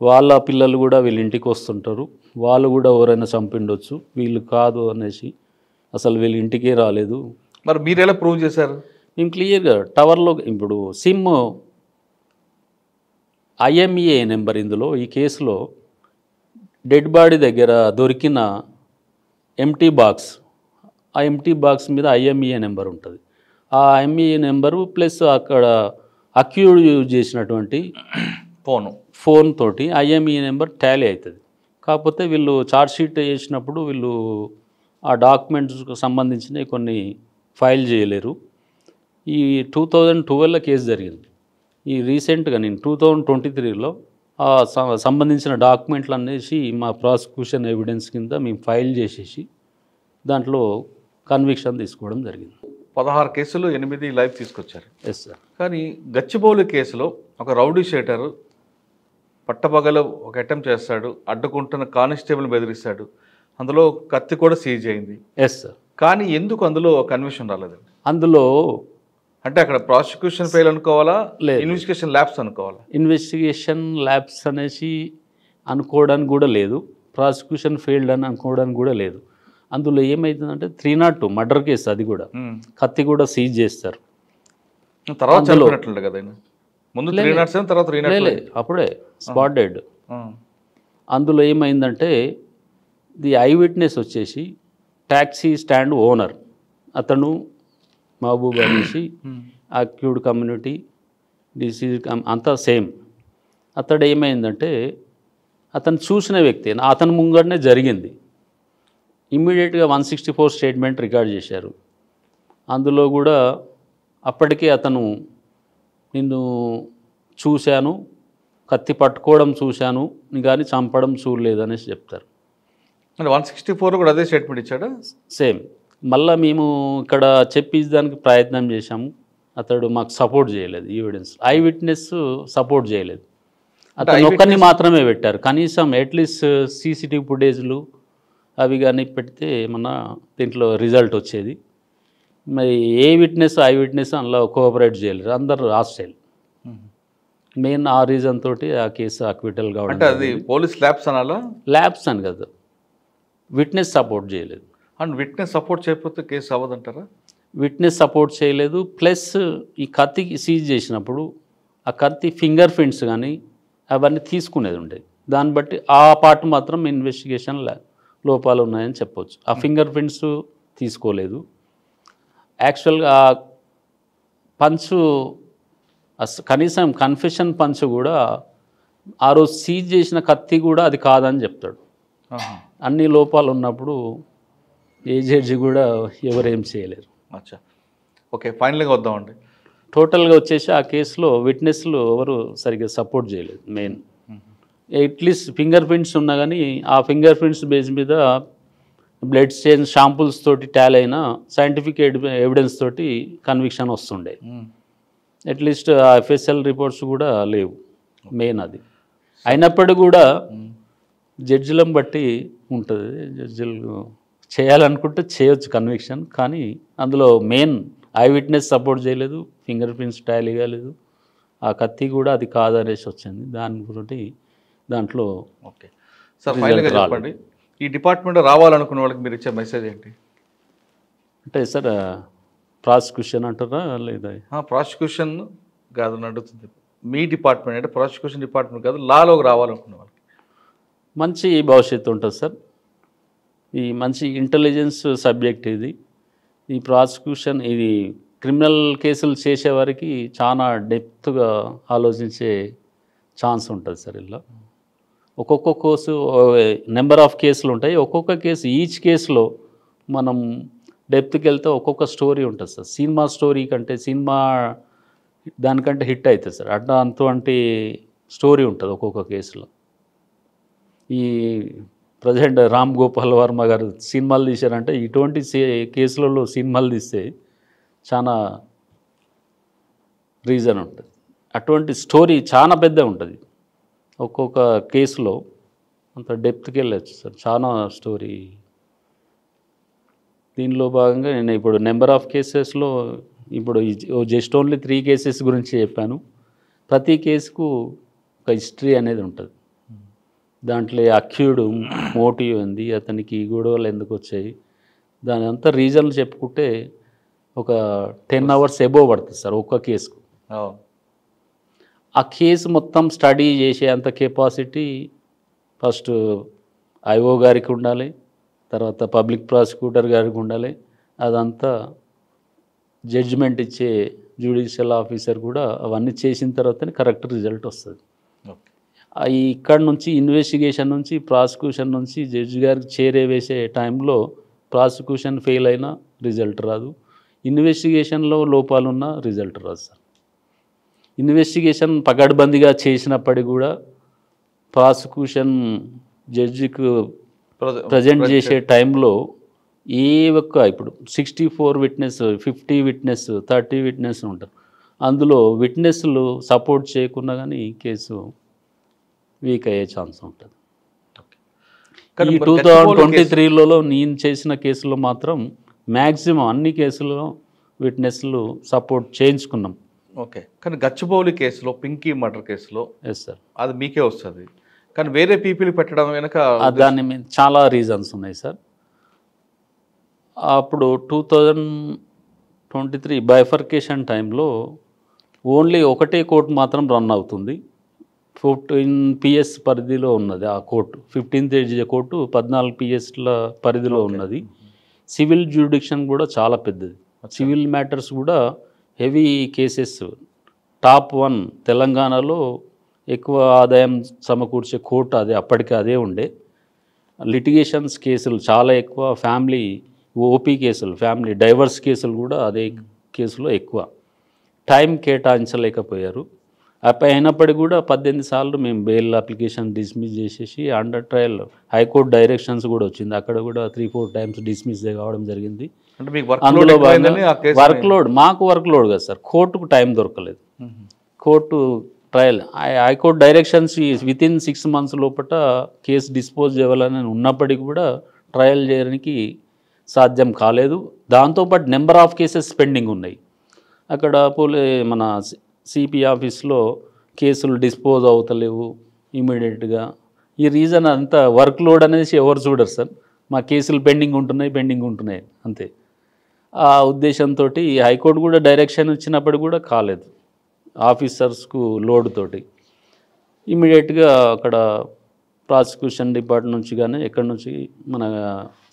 వాళ్ళ పిల్లలు కూడా వీళ్ళ ఇంటికి వస్తుంటారు, వాళ్ళు కూడా ఎవరైనా చంపిండొచ్చు, వీళ్ళు కాదు అనేసి అసలు వీళ్ళ ఇంటికే రాలేదు. మరి మీరు ఎలా ప్రూవ్ చేశారు? మేము క్లియర్గా టవర్లో ఇప్పుడు సిమ్ IMEI నెంబర్, ఇందులో ఈ కేసులో డెడ్ బాడీ దగ్గర దొరికిన ఎంటీ బాక్స్, ఆ ఎంటీ బాక్స్ మీద IMEI నెంబర్ ఉంటుంది. ఆ IMEI నెంబరు ప్లస్ అక్కడ అక్యూడ్ యూజ్ చేసినటువంటి ఫోన్ తోటి IMEI నెంబర్ టాలీ అవుతుంది. కాకపోతే వీళ్ళు ఛార్జ్షీట్ చేసినప్పుడు వీళ్ళు ఆ డాక్యుమెంట్స్కి సంబంధించిన కొన్ని ఫైల్ చేయలేరు. ఈ 2012లో కేసు జరిగింది. ఈ రీసెంట్గా నేను 2023లో ఆ సంబంధించిన డాక్యుమెంట్లు అనేసి మా ప్రాసిక్యూషన్ ఎవిడెన్స్ కింద మేము ఫైల్ చేసేసి దాంట్లో కన్విక్షన్ తీసుకోవడం జరిగింది. 16 కేసులు 8 లైఫ్ తీసుకొచ్చారు. Yes sir. కానీ గచ్చిబౌలి కేసులో ఒక రౌడీ షీటర్ పట్టపగలు ఒక అటెంప్ట్ చేస్తాడు, అడ్డుకుంటున్న కానిస్టేబుల్ బెదిరిస్తాడు, అందులో కత్తి కూడా సీజ్ అయింది. Yes sir. కానీ ఎందుకు అందులో కన్విక్షన్ రాలేదండి? అందులో అంటే అక్కడ ప్రాసిక్యూషన్ ఫెయిల్ అనుకోవాలా, ఇన్వెస్టిగేషన్ ల్యాబ్స్ అనుకోవాలా? ఇన్వెస్టిగేషన్ ల్యాబ్స్ అనేసి అనుకోవడానికి కూడా లేదు, ప్రాసిక్యూషన్ ఫెయిల్డ్ అని అనుకోవడానికి కూడా లేదు. అందులో ఏమవుతుందంటే 302 మర్డర్ కేసు, అది కూడా కత్తి కూడా సీజ్ చేస్తారు. తర్వాత చనిపోయినట్లుండే కదా ఆయన. ముందు 307, తర్వాత 302. అప్పుడే స్పాట్ డెడ్. అందులో ఏమైందంటే ది ఐ విట్నెస్ వచ్చేసి ట్యాక్సీ స్టాండ్ ఓనర్, అతను మహబూబ్ అనేసి అక్యూడ్ కమ్యూనిటీ డిసీజ్ అంతా సేమ్. అతడు ఏమైందంటే అతను చూసిన వ్యక్తి, అతని ముంగడనే జరిగింది. ఇమ్మీడియట్గా 164 స్టేట్మెంట్ రికార్డ్ చేశారు. అందులో కూడా అప్పటికే అతను నిన్ను చూశాను, కత్తి పట్టుకోవడం చూశాను కానీ చంపడం చూడలేదు అనేసి చెప్తారు. అంటే 164 కూడా అదే స్టేట్మెంట్ ఇచ్చాడా? సేమ్. మళ్ళీ మేము ఇక్కడ చెప్పిదానికి ప్రయత్నం చేశాము, అతడు మాకు సపోర్ట్ చేయలేదు. ఎవిడెన్స్ ఐ విట్నెస్ సపోర్ట్ చేయలేదు, అతను ఒక్కరిని మాత్రమే పెట్టారు. కనీసం అట్లీస్ట్ CCTV ఫుటేజ్లు అవి కానీ పెడితే ఏమన్నా దీంట్లో రిజల్ట్ వచ్చేది. మరి ఏ విట్నెస్ ఐ విట్నెస్ అందులో కోఆపరేట్ చేయలేరు, అందరు హాస్టైల్. మెయిన్ ఆ రీజన్ తోటి ఆ కేసు అక్విటల్ కావడం. అంటే అది పోలీస్ ల్యాబ్స్ అనాలా? ల్యాబ్స్ అని కదా, విట్నెస్ సపోర్ట్ చేయలేదు. అండ్ విట్నెస్ సపోర్ట్ చేయకపోతే కేసు అవ్వదంటారా? విట్నెస్ సపోర్ట్ చేయలేదు, ప్లస్ ఈ కత్తి సీజ్ చేసినప్పుడు ఆ కత్తి ఫింగర్ ప్రింట్స్ కానీ అవన్నీ తీసుకునేది ఉండేది. దాన్ని బట్టి ఆ పార్ట్ మాత్రం ఇన్వెస్టిగేషన్ లోపాలు ఉన్నాయని చెప్పవచ్చు. ఆ ఫింగర్ ప్రింట్స్ తీసుకోలేదు. యాక్చువల్గా పంచు కనీసం కన్ఫెషన్ పంచ్ కూడా ఆ రోజు సీజ్ చేసిన కత్తి కూడా అది కాదని చెప్తాడు. అన్ని లోపాలు ఉన్నప్పుడు ఏ జడ్జి కూడా ఎవరేం చేయలేరు. అచ్చా, ఓకే, ఫైనల్గా వద్దామండి. టోటల్గా వచ్చేసి ఆ కేసులో విట్నెస్లు ఎవరు సరిగ్గా సపోర్ట్ చేయలేదు. మెయిన్ అట్లీస్ట్ ఫింగర్ ప్రింట్స్ ఉన్నా కానీ ఆ ఫింగర్ ప్రింట్స్ బేస్ మీద బ్లడ్ స్టెయిన్ షాంపుల్స్ తోటి టాల్ అయిన సైంటిఫిక్ ఎవిడెన్స్ తోటి కన్విక్షన్ వస్తుండే. అట్లీస్ట్ ఆ ఎఫ్ఎస్ఎల్ రిపోర్ట్స్ కూడా లేవు మెయిన్ అది. అయినప్పటికీ కూడా జడ్జిలను బట్టి ఉంటుంది, జడ్జిలు చేయాలనుకుంటే చేయొచ్చు కన్విక్షన్, కానీ అందులో మెయిన్ ఐ విట్నెస్ సపోర్ట్ చేయలేదు, ఫింగర్ ప్రింట్స్ టాలీ కాలేదు, ఆ కత్తి కూడా అది కాదనేసి వచ్చింది. దాని గురించి దాంట్లో ఓకే సార్, ఫైనల్గా చెప్పండి, ఈ డిపార్ట్మెంట్ రావాలనుకున్న వాళ్ళకి మీరు ఇచ్చే మెసేజ్ ఏంటి? అంటే సార్ ప్రాసిక్యూషన్ అంటారా లేదా? ప్రాసిక్యూషన్ కాదు నడుస్తుంది, మీ డిపార్ట్మెంట్ అంటే ప్రాసిక్యూషన్ డిపార్ట్మెంట్ కాదు, లాలోకి రావాలనుకున్న వాళ్ళకి మంచి భవిష్యత్తు ఉంటుంది సార్. ఈ మంచి ఇంటెలిజెన్స్ సబ్జెక్ట్ ఇది. ఈ ప్రాసిక్యూషన్ ఇది క్రిమినల్ కేసులు చేసేవారికి చాలా డెప్త్గా ఆలోచించే ఛాన్స్ ఉంటుంది సార్. ఇలా ఒక్కొక్క కేసు నెంబర్ ఆఫ్ కేసులు ఉంటాయి, ఒక్కొక్క కేసు ఈచ్ కేసులో మనం డెప్త్కి వెళ్తే ఒక్కొక్క స్టోరీ ఉంటుంది సార్. సినిమా స్టోరీ కంటే సినిమా దానికంటే హిట్ అవుతుంది సార్. అటువంటి స్టోరీ ఉంటుంది ఒక్కొక్క కేసులో. ఈ ప్రజెంట్ రామ్ గోపాల్ వర్మ గారు సినిమాలు తీశారంటే ఇటువంటి కేసులలో సినిమాలు తీస్తే చాలా రీజన్ ఉంటుంది. అటువంటి స్టోరీ చాలా పెద్ద ఉంటుంది ఒక్కొక్క కేసులో, అంత డెప్త్కి వెళ్ళచ్చు సార్, చాలా స్టోరీ. దీనిలో భాగంగా నేను ఇప్పుడు నెంబర్ ఆఫ్ కేసెస్లో ఇప్పుడు జస్ట్ ఓన్లీ 3 కేసెస్ గురించి చెప్పాను. ప్రతి కేసుకు ఒక హిస్టరీ అనేది ఉంటుంది. దాంట్లో అక్యూడ్ మోటివ్ ఉంది, అతనికి గొడవలు ఎందుకు వచ్చాయి, దాని అంతా రీజన్లు చెప్పుకుంటే ఒక 10 hours ఎబోవ్ పడుతుంది సార్ ఒక్క కేసుకు. ఆ కేసు మొత్తం స్టడీ చేసే అంత కెపాసిటీ ఫస్ట్ ఐఓ గారికి ఉండాలి, తర్వాత పబ్లిక్ ప్రాసిక్యూటర్ గారికి ఉండాలి, అదంతా జడ్జిమెంట్ ఇచ్చే జ్యుడిషియల్ ఆఫీసర్ కూడా అవన్నీ చేసిన తర్వాతనే కరెక్ట్ రిజల్ట్ వస్తుంది. ఇక్కడ నుంచి ఇన్వెస్టిగేషన్ నుంచి ప్రాసిక్యూషన్ నుంచి జడ్జి గారికి చేరవేసే టైంలో ప్రాసిక్యూషన్ ఫెయిల్ అయినా రిజల్ట్ రాదు, ఇన్వెస్టిగేషన్లో లోపాలున్న రిజల్ట్ రాదు సార్. ఇన్వెస్టిగేషన్ పకడ్బందీగా చేసినప్పటికీ కూడా ప్రాసిక్యూషన్ జడ్జికి ప్రజెంట్ చేసే టైంలో ఏ ఒక్క ఇప్పుడు 64 విట్నెస్, 50 విట్నెస్, 30 విట్నెస్ ఉంటారు. అందులో విట్నెస్లు సపోర్ట్ చేయకుండా కానీ కేసు వీక్ అయ్యే ఛాన్స్ ఉంటుంది. ఈ 2023లో నేను చేసిన కేసులో మాత్రం మ్యాక్సిమం అన్ని కేసుల్లో విట్నెస్లు సపోర్ట్ చేయించుకున్నాం. ఓకే, కానీ గచ్చిబౌలి కేసులో, పింకీ మర్డర్ కేసులో ఎస్ సార్ అది మీకే వస్తుంది, కానీ వేరే పీపుల్ పెట్టడం వెనక దాని మీద చాలా రీజన్స్ ఉన్నాయి సార్. అప్పుడు 2023 బైఫర్కేషన్ టైంలో ఓన్లీ ఒకటే కోర్టు మాత్రం రన్ అవుతుంది. 14 PS పరిధిలో ఉన్నది ఆ కోర్టు. 15th ఏజ్ కోర్టు 14 PSల పరిధిలో ఉన్నది. సివిల్ జ్యూడిక్షన్ కూడా చాలా పెద్దది. సివిల్ మ్యాటర్స్ కూడా హెవీ కేసెస్. టాప్ 1 తెలంగాణలో ఎక్కువ ఆదాయం సమకూర్చే కోర్టు అదే, అప్పటికే అదే ఉండే. లిటిగేషన్స్ కేసులు చాలా ఎక్కువ, ఫ్యామిలీ ఓపీ కేసులు, ఫ్యామిలీ డైవర్స్ కేసులు కూడా అదే కేసులో ఎక్కువ. టైం కేటాయించలేకపోయారు. అయినప్పటికీ కూడా 18 సార్లు మేము బెయిల్ అప్లికేషన్ డిస్మిస్ చేసేసి అండర్ ట్రయల్ హైకోర్టు డైరెక్షన్స్ కూడా వచ్చింది, అక్కడ కూడా 3-4 times డిస్మిస్ కావడం జరిగింది. అందులో వర్క్లోడ్ మాకు వర్క్లోడ్ కదా సార్, కోర్టుకు టైం దొరకలేదు. Court trial high court directions within 6 months లోపల కేసు డిస్పోజ్ చేయాలని ఉన్నప్పటికీ కూడా ట్రయల్ చేయడానికి సాధ్యం కాలేదు. దాంతోపాటు నెంబర్ ఆఫ్ కేసెస్ పెండింగ్ ఉన్నాయి. అక్కడ మన సిపి ఆఫీస్లో కేసులు డిస్పోజ్ అవుతలేవు ఇమీడియట్గా. ఈ రీజన్ అంతా వర్క్ లోడ్ అనేసి ఎవరు చూడరు సార్, మా కేసులు పెండింగ్ ఉంటున్నాయి అంతే. ఆ ఉద్దేశంతో హైకోర్టు కూడా డైరెక్షన్ ఇచ్చినప్పుడు కూడా కాలేదు. ఆఫీసర్స్కు లోడ్ తోటి ఇమీడియట్గా అక్కడ ప్రాసిక్యూషన్ డిపార్ట్మెంట్ నుంచి కానీ ఎక్కడి నుంచి మన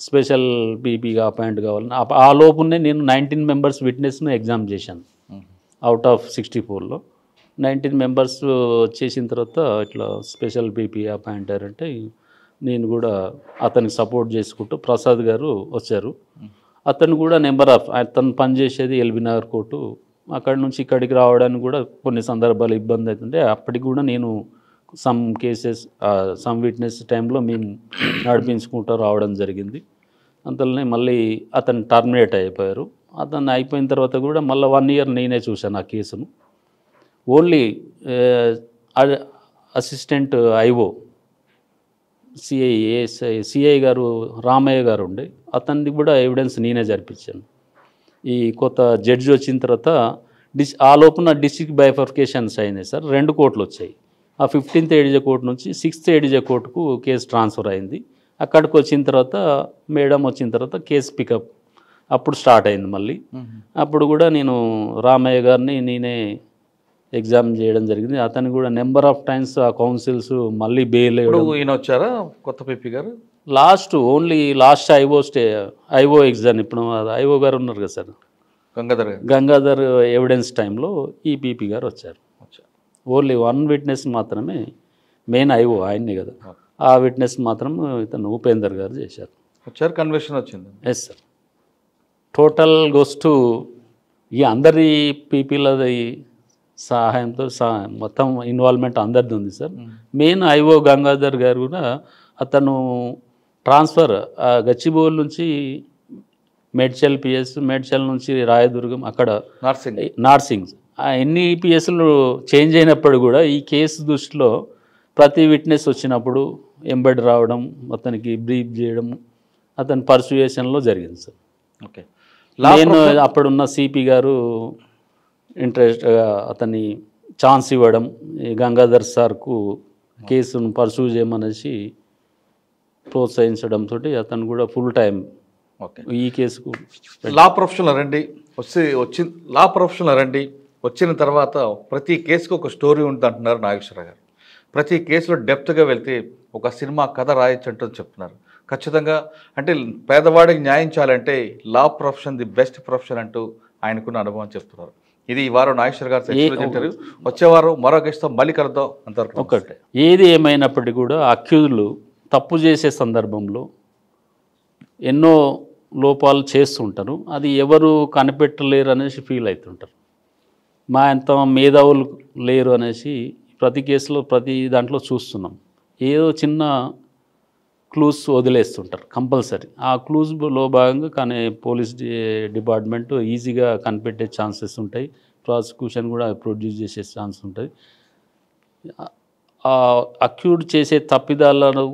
స్పెషల్ పీపీగా అపాయింట్ కావాలని ఆ లోపునే నేను 19 members విట్నెస్ను ఎగ్జామ్ చేశాను. అవుట్ ఆఫ్ 64లో 19 members చేసిన తర్వాత ఇట్లా స్పెషల్ పీపీ అపాయింట్ అయ్యారంటే నేను కూడా అతనికి సపోర్ట్ చేసుకుంటూ ప్రసాద్ గారు వచ్చారు. అతను కూడా నెంబర్ ఆఫ్ అతను పనిచేసేది ఎల్బీ నగర్ కోర్టు, అక్కడి నుంచి ఇక్కడికి రావడానికి కూడా కొన్ని సందర్భాలు ఇబ్బంది అవుతుంటే అప్పటికి కూడా నేను సమ్ కేసెస్ సమ్ విట్నెస్ టైంలో మేము నడిపించుకుంటూ రావడం జరిగింది. అంతలోనే మళ్ళీ అతను టర్మినేట్ అయిపోయారు. అతను అయిపోయిన తర్వాత కూడా మళ్ళీ 1 year నేనే చూశాను ఆ కేసును. ఓన్లీ అసిస్టెంట్ ఐఓ సిఐ గారు రామయ్య గారు ఉండే, అతన్ని కూడా ఎవిడెన్స్ నేనే జరిపించాను. ఈ కొత్త జడ్జి వచ్చిన తర్వాత ఆ లోపున డిస్ట్రిక్ట్ బైఫర్కేషన్స్ అయినాయి సార్. 2 కోర్టులు వచ్చాయి. ఆ 15th ADJ కోర్టు నుంచి 6th ADJ కోర్టుకు కేసు ట్రాన్స్ఫర్ అయింది. అక్కడికి వచ్చిన తర్వాత మేడం వచ్చిన తర్వాత కేసు పికప్ అప్పుడు స్టార్ట్ అయింది మళ్ళీ. అప్పుడు కూడా నేను రామయ్య గారిని నేనే ఎగ్జామ్ చేయడం జరిగింది. అతను కూడా నెంబర్ ఆఫ్ టైమ్స్ ఆ కౌన్సిల్స్ మళ్ళీ బెయిల్ ఈయన వచ్చారా కొత్త పిపి గారు? Only last IO exam. ఇప్పుడు ఐఓ గారు ఉన్నారు కదా సార్, గంగాధర్ ఎవిడెన్స్ టైంలో ఈ పీపీ గారు వచ్చారు. ఓన్లీ 1 విట్నెస్ మాత్రమే, మెయిన్ ఐఓ ఆయన్ని కదా, ఆ విట్నెస్ మాత్రం ఇతను ఉపేందర్ గారు చేశారు. వచ్చారు, కన్విక్షన్ వచ్చింది. Yes sir. Total goes to ఈ అందరి పీపీలది సహాయంతో మొత్తం ఇన్వాల్వ్మెంట్ అందరిది ఉంది సార్. మెయిన్ ఐఓ గంగాధర్ గారు కూడా అతను ట్రాన్స్ఫర్ గచ్చిబౌలి నుంచి మేడ్చల్ పిఎస్, మేడ్చల్ నుంచి రాయదుర్గం, అక్కడ నార్సింగ్ ఎన్ని పిఎస్లు చేంజ్ అయినప్పుడు కూడా ఈ కేసు దృష్టిలో ప్రతి విట్నెస్ వచ్చినప్పుడు ఎంబడి రావడం, అతనికి బ్రీఫ్ చేయడం అతని పర్సుయేషన్లో జరిగింది సార్. ఓకే. నేను అప్పుడున్న సిపి గారు ఇంట్రెస్ట్గా అతన్ని ఛాన్స్ ఇవ్వడం, గంగాధర్ సార్కు కేసును పర్సూ చేయమనేసి ప్రోత్సహించడంతో అతను కూడా ఫుల్ టైం ఈ కేసుకు లా ప్రొఫెషన్లో రండి. వచ్చిన తర్వాత ప్రతి కేసుకు ఒక స్టోరీ ఉంటుంది అంటున్నారు నాగేశ్వరరావు గారు. ప్రతి కేసులో డెప్త్గా వెళ్తే ఒక సినిమా కథ రాయొచ్చు అంటూ చెప్తున్నారు. ఖచ్చితంగా అంటే పేదవాడికి న్యాయం చేయాలంటే లా ప్రొఫెషన్ ది బెస్ట్ ప్రొఫెషన్ అంటూ ఆయనకున్న అనుభవం చెప్తున్నారు. ఇది ఈ వారం నాగేశ్వర గారు ఇంటర్వ్యూ. వచ్చే వారం మరో గెస్ట్తో మళ్ళీ కలుద్దాం. అంతవరకు ఒకటే, ఏది ఏమైనప్పటికీ కూడా అక్యూజ్లు తప్పు చేసే సందర్భంలో ఎన్నో లోపాలు చేస్తుంటారు. అది ఎవరు కనిపెట్టలేరు అనేసి ఫీల్ అవుతుంటారు. మా ఎంత మేధావులు లేరు అనేసి ప్రతి కేసులో ప్రతి దాంట్లో చూస్తున్నాం. ఏదో చిన్న క్లూస్ వదిలేస్తుంటారు కంపల్సరీ. ఆ క్లూస్లో భాగంగా కానీ పోలీస్ డిపార్ట్మెంట్ ఈజీగా కనిపెట్టే ఛాన్సెస్ ఉంటాయి. ప్రాసిక్యూషన్ కూడా ప్రొడ్యూస్ చేసే ఛాన్స్ ఉంటుంది. అక్యూడ్ చేసే తప్పిదాలను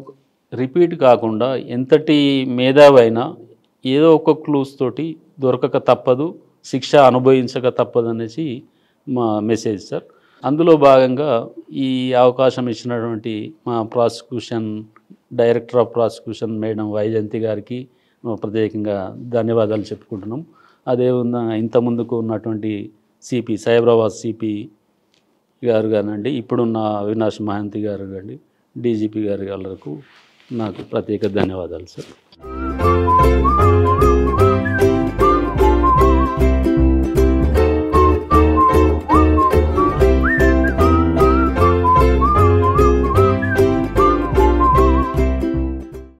రిపీట్ కాకుండా ఎంతటి మేధావైనా ఏదో ఒక క్లూస్ తోటి దొరకక తప్పదు, శిక్ష అనుభవించక తప్పదు అనేసి మా మెసేజ్ సార్. అందులో భాగంగా ఈ అవకాశం ఇచ్చినటువంటి మా prosecution director of prosecution madam Vyjayanthi గారికి ప్రత్యేకంగా ధన్యవాదాలు చెప్పుకుంటున్నాం. అదే ఇంత ముందుకు ఉన్నటువంటి సిపి సైబరాబాద్ సిపి గారు కానివ్వండి, ఇప్పుడున్న అవినాష్ మహంతి గారు కానీ, డీజీపీ గారి వాళ్ళకు నాకు ప్రత్యేక ధన్యవాదాలు సార్.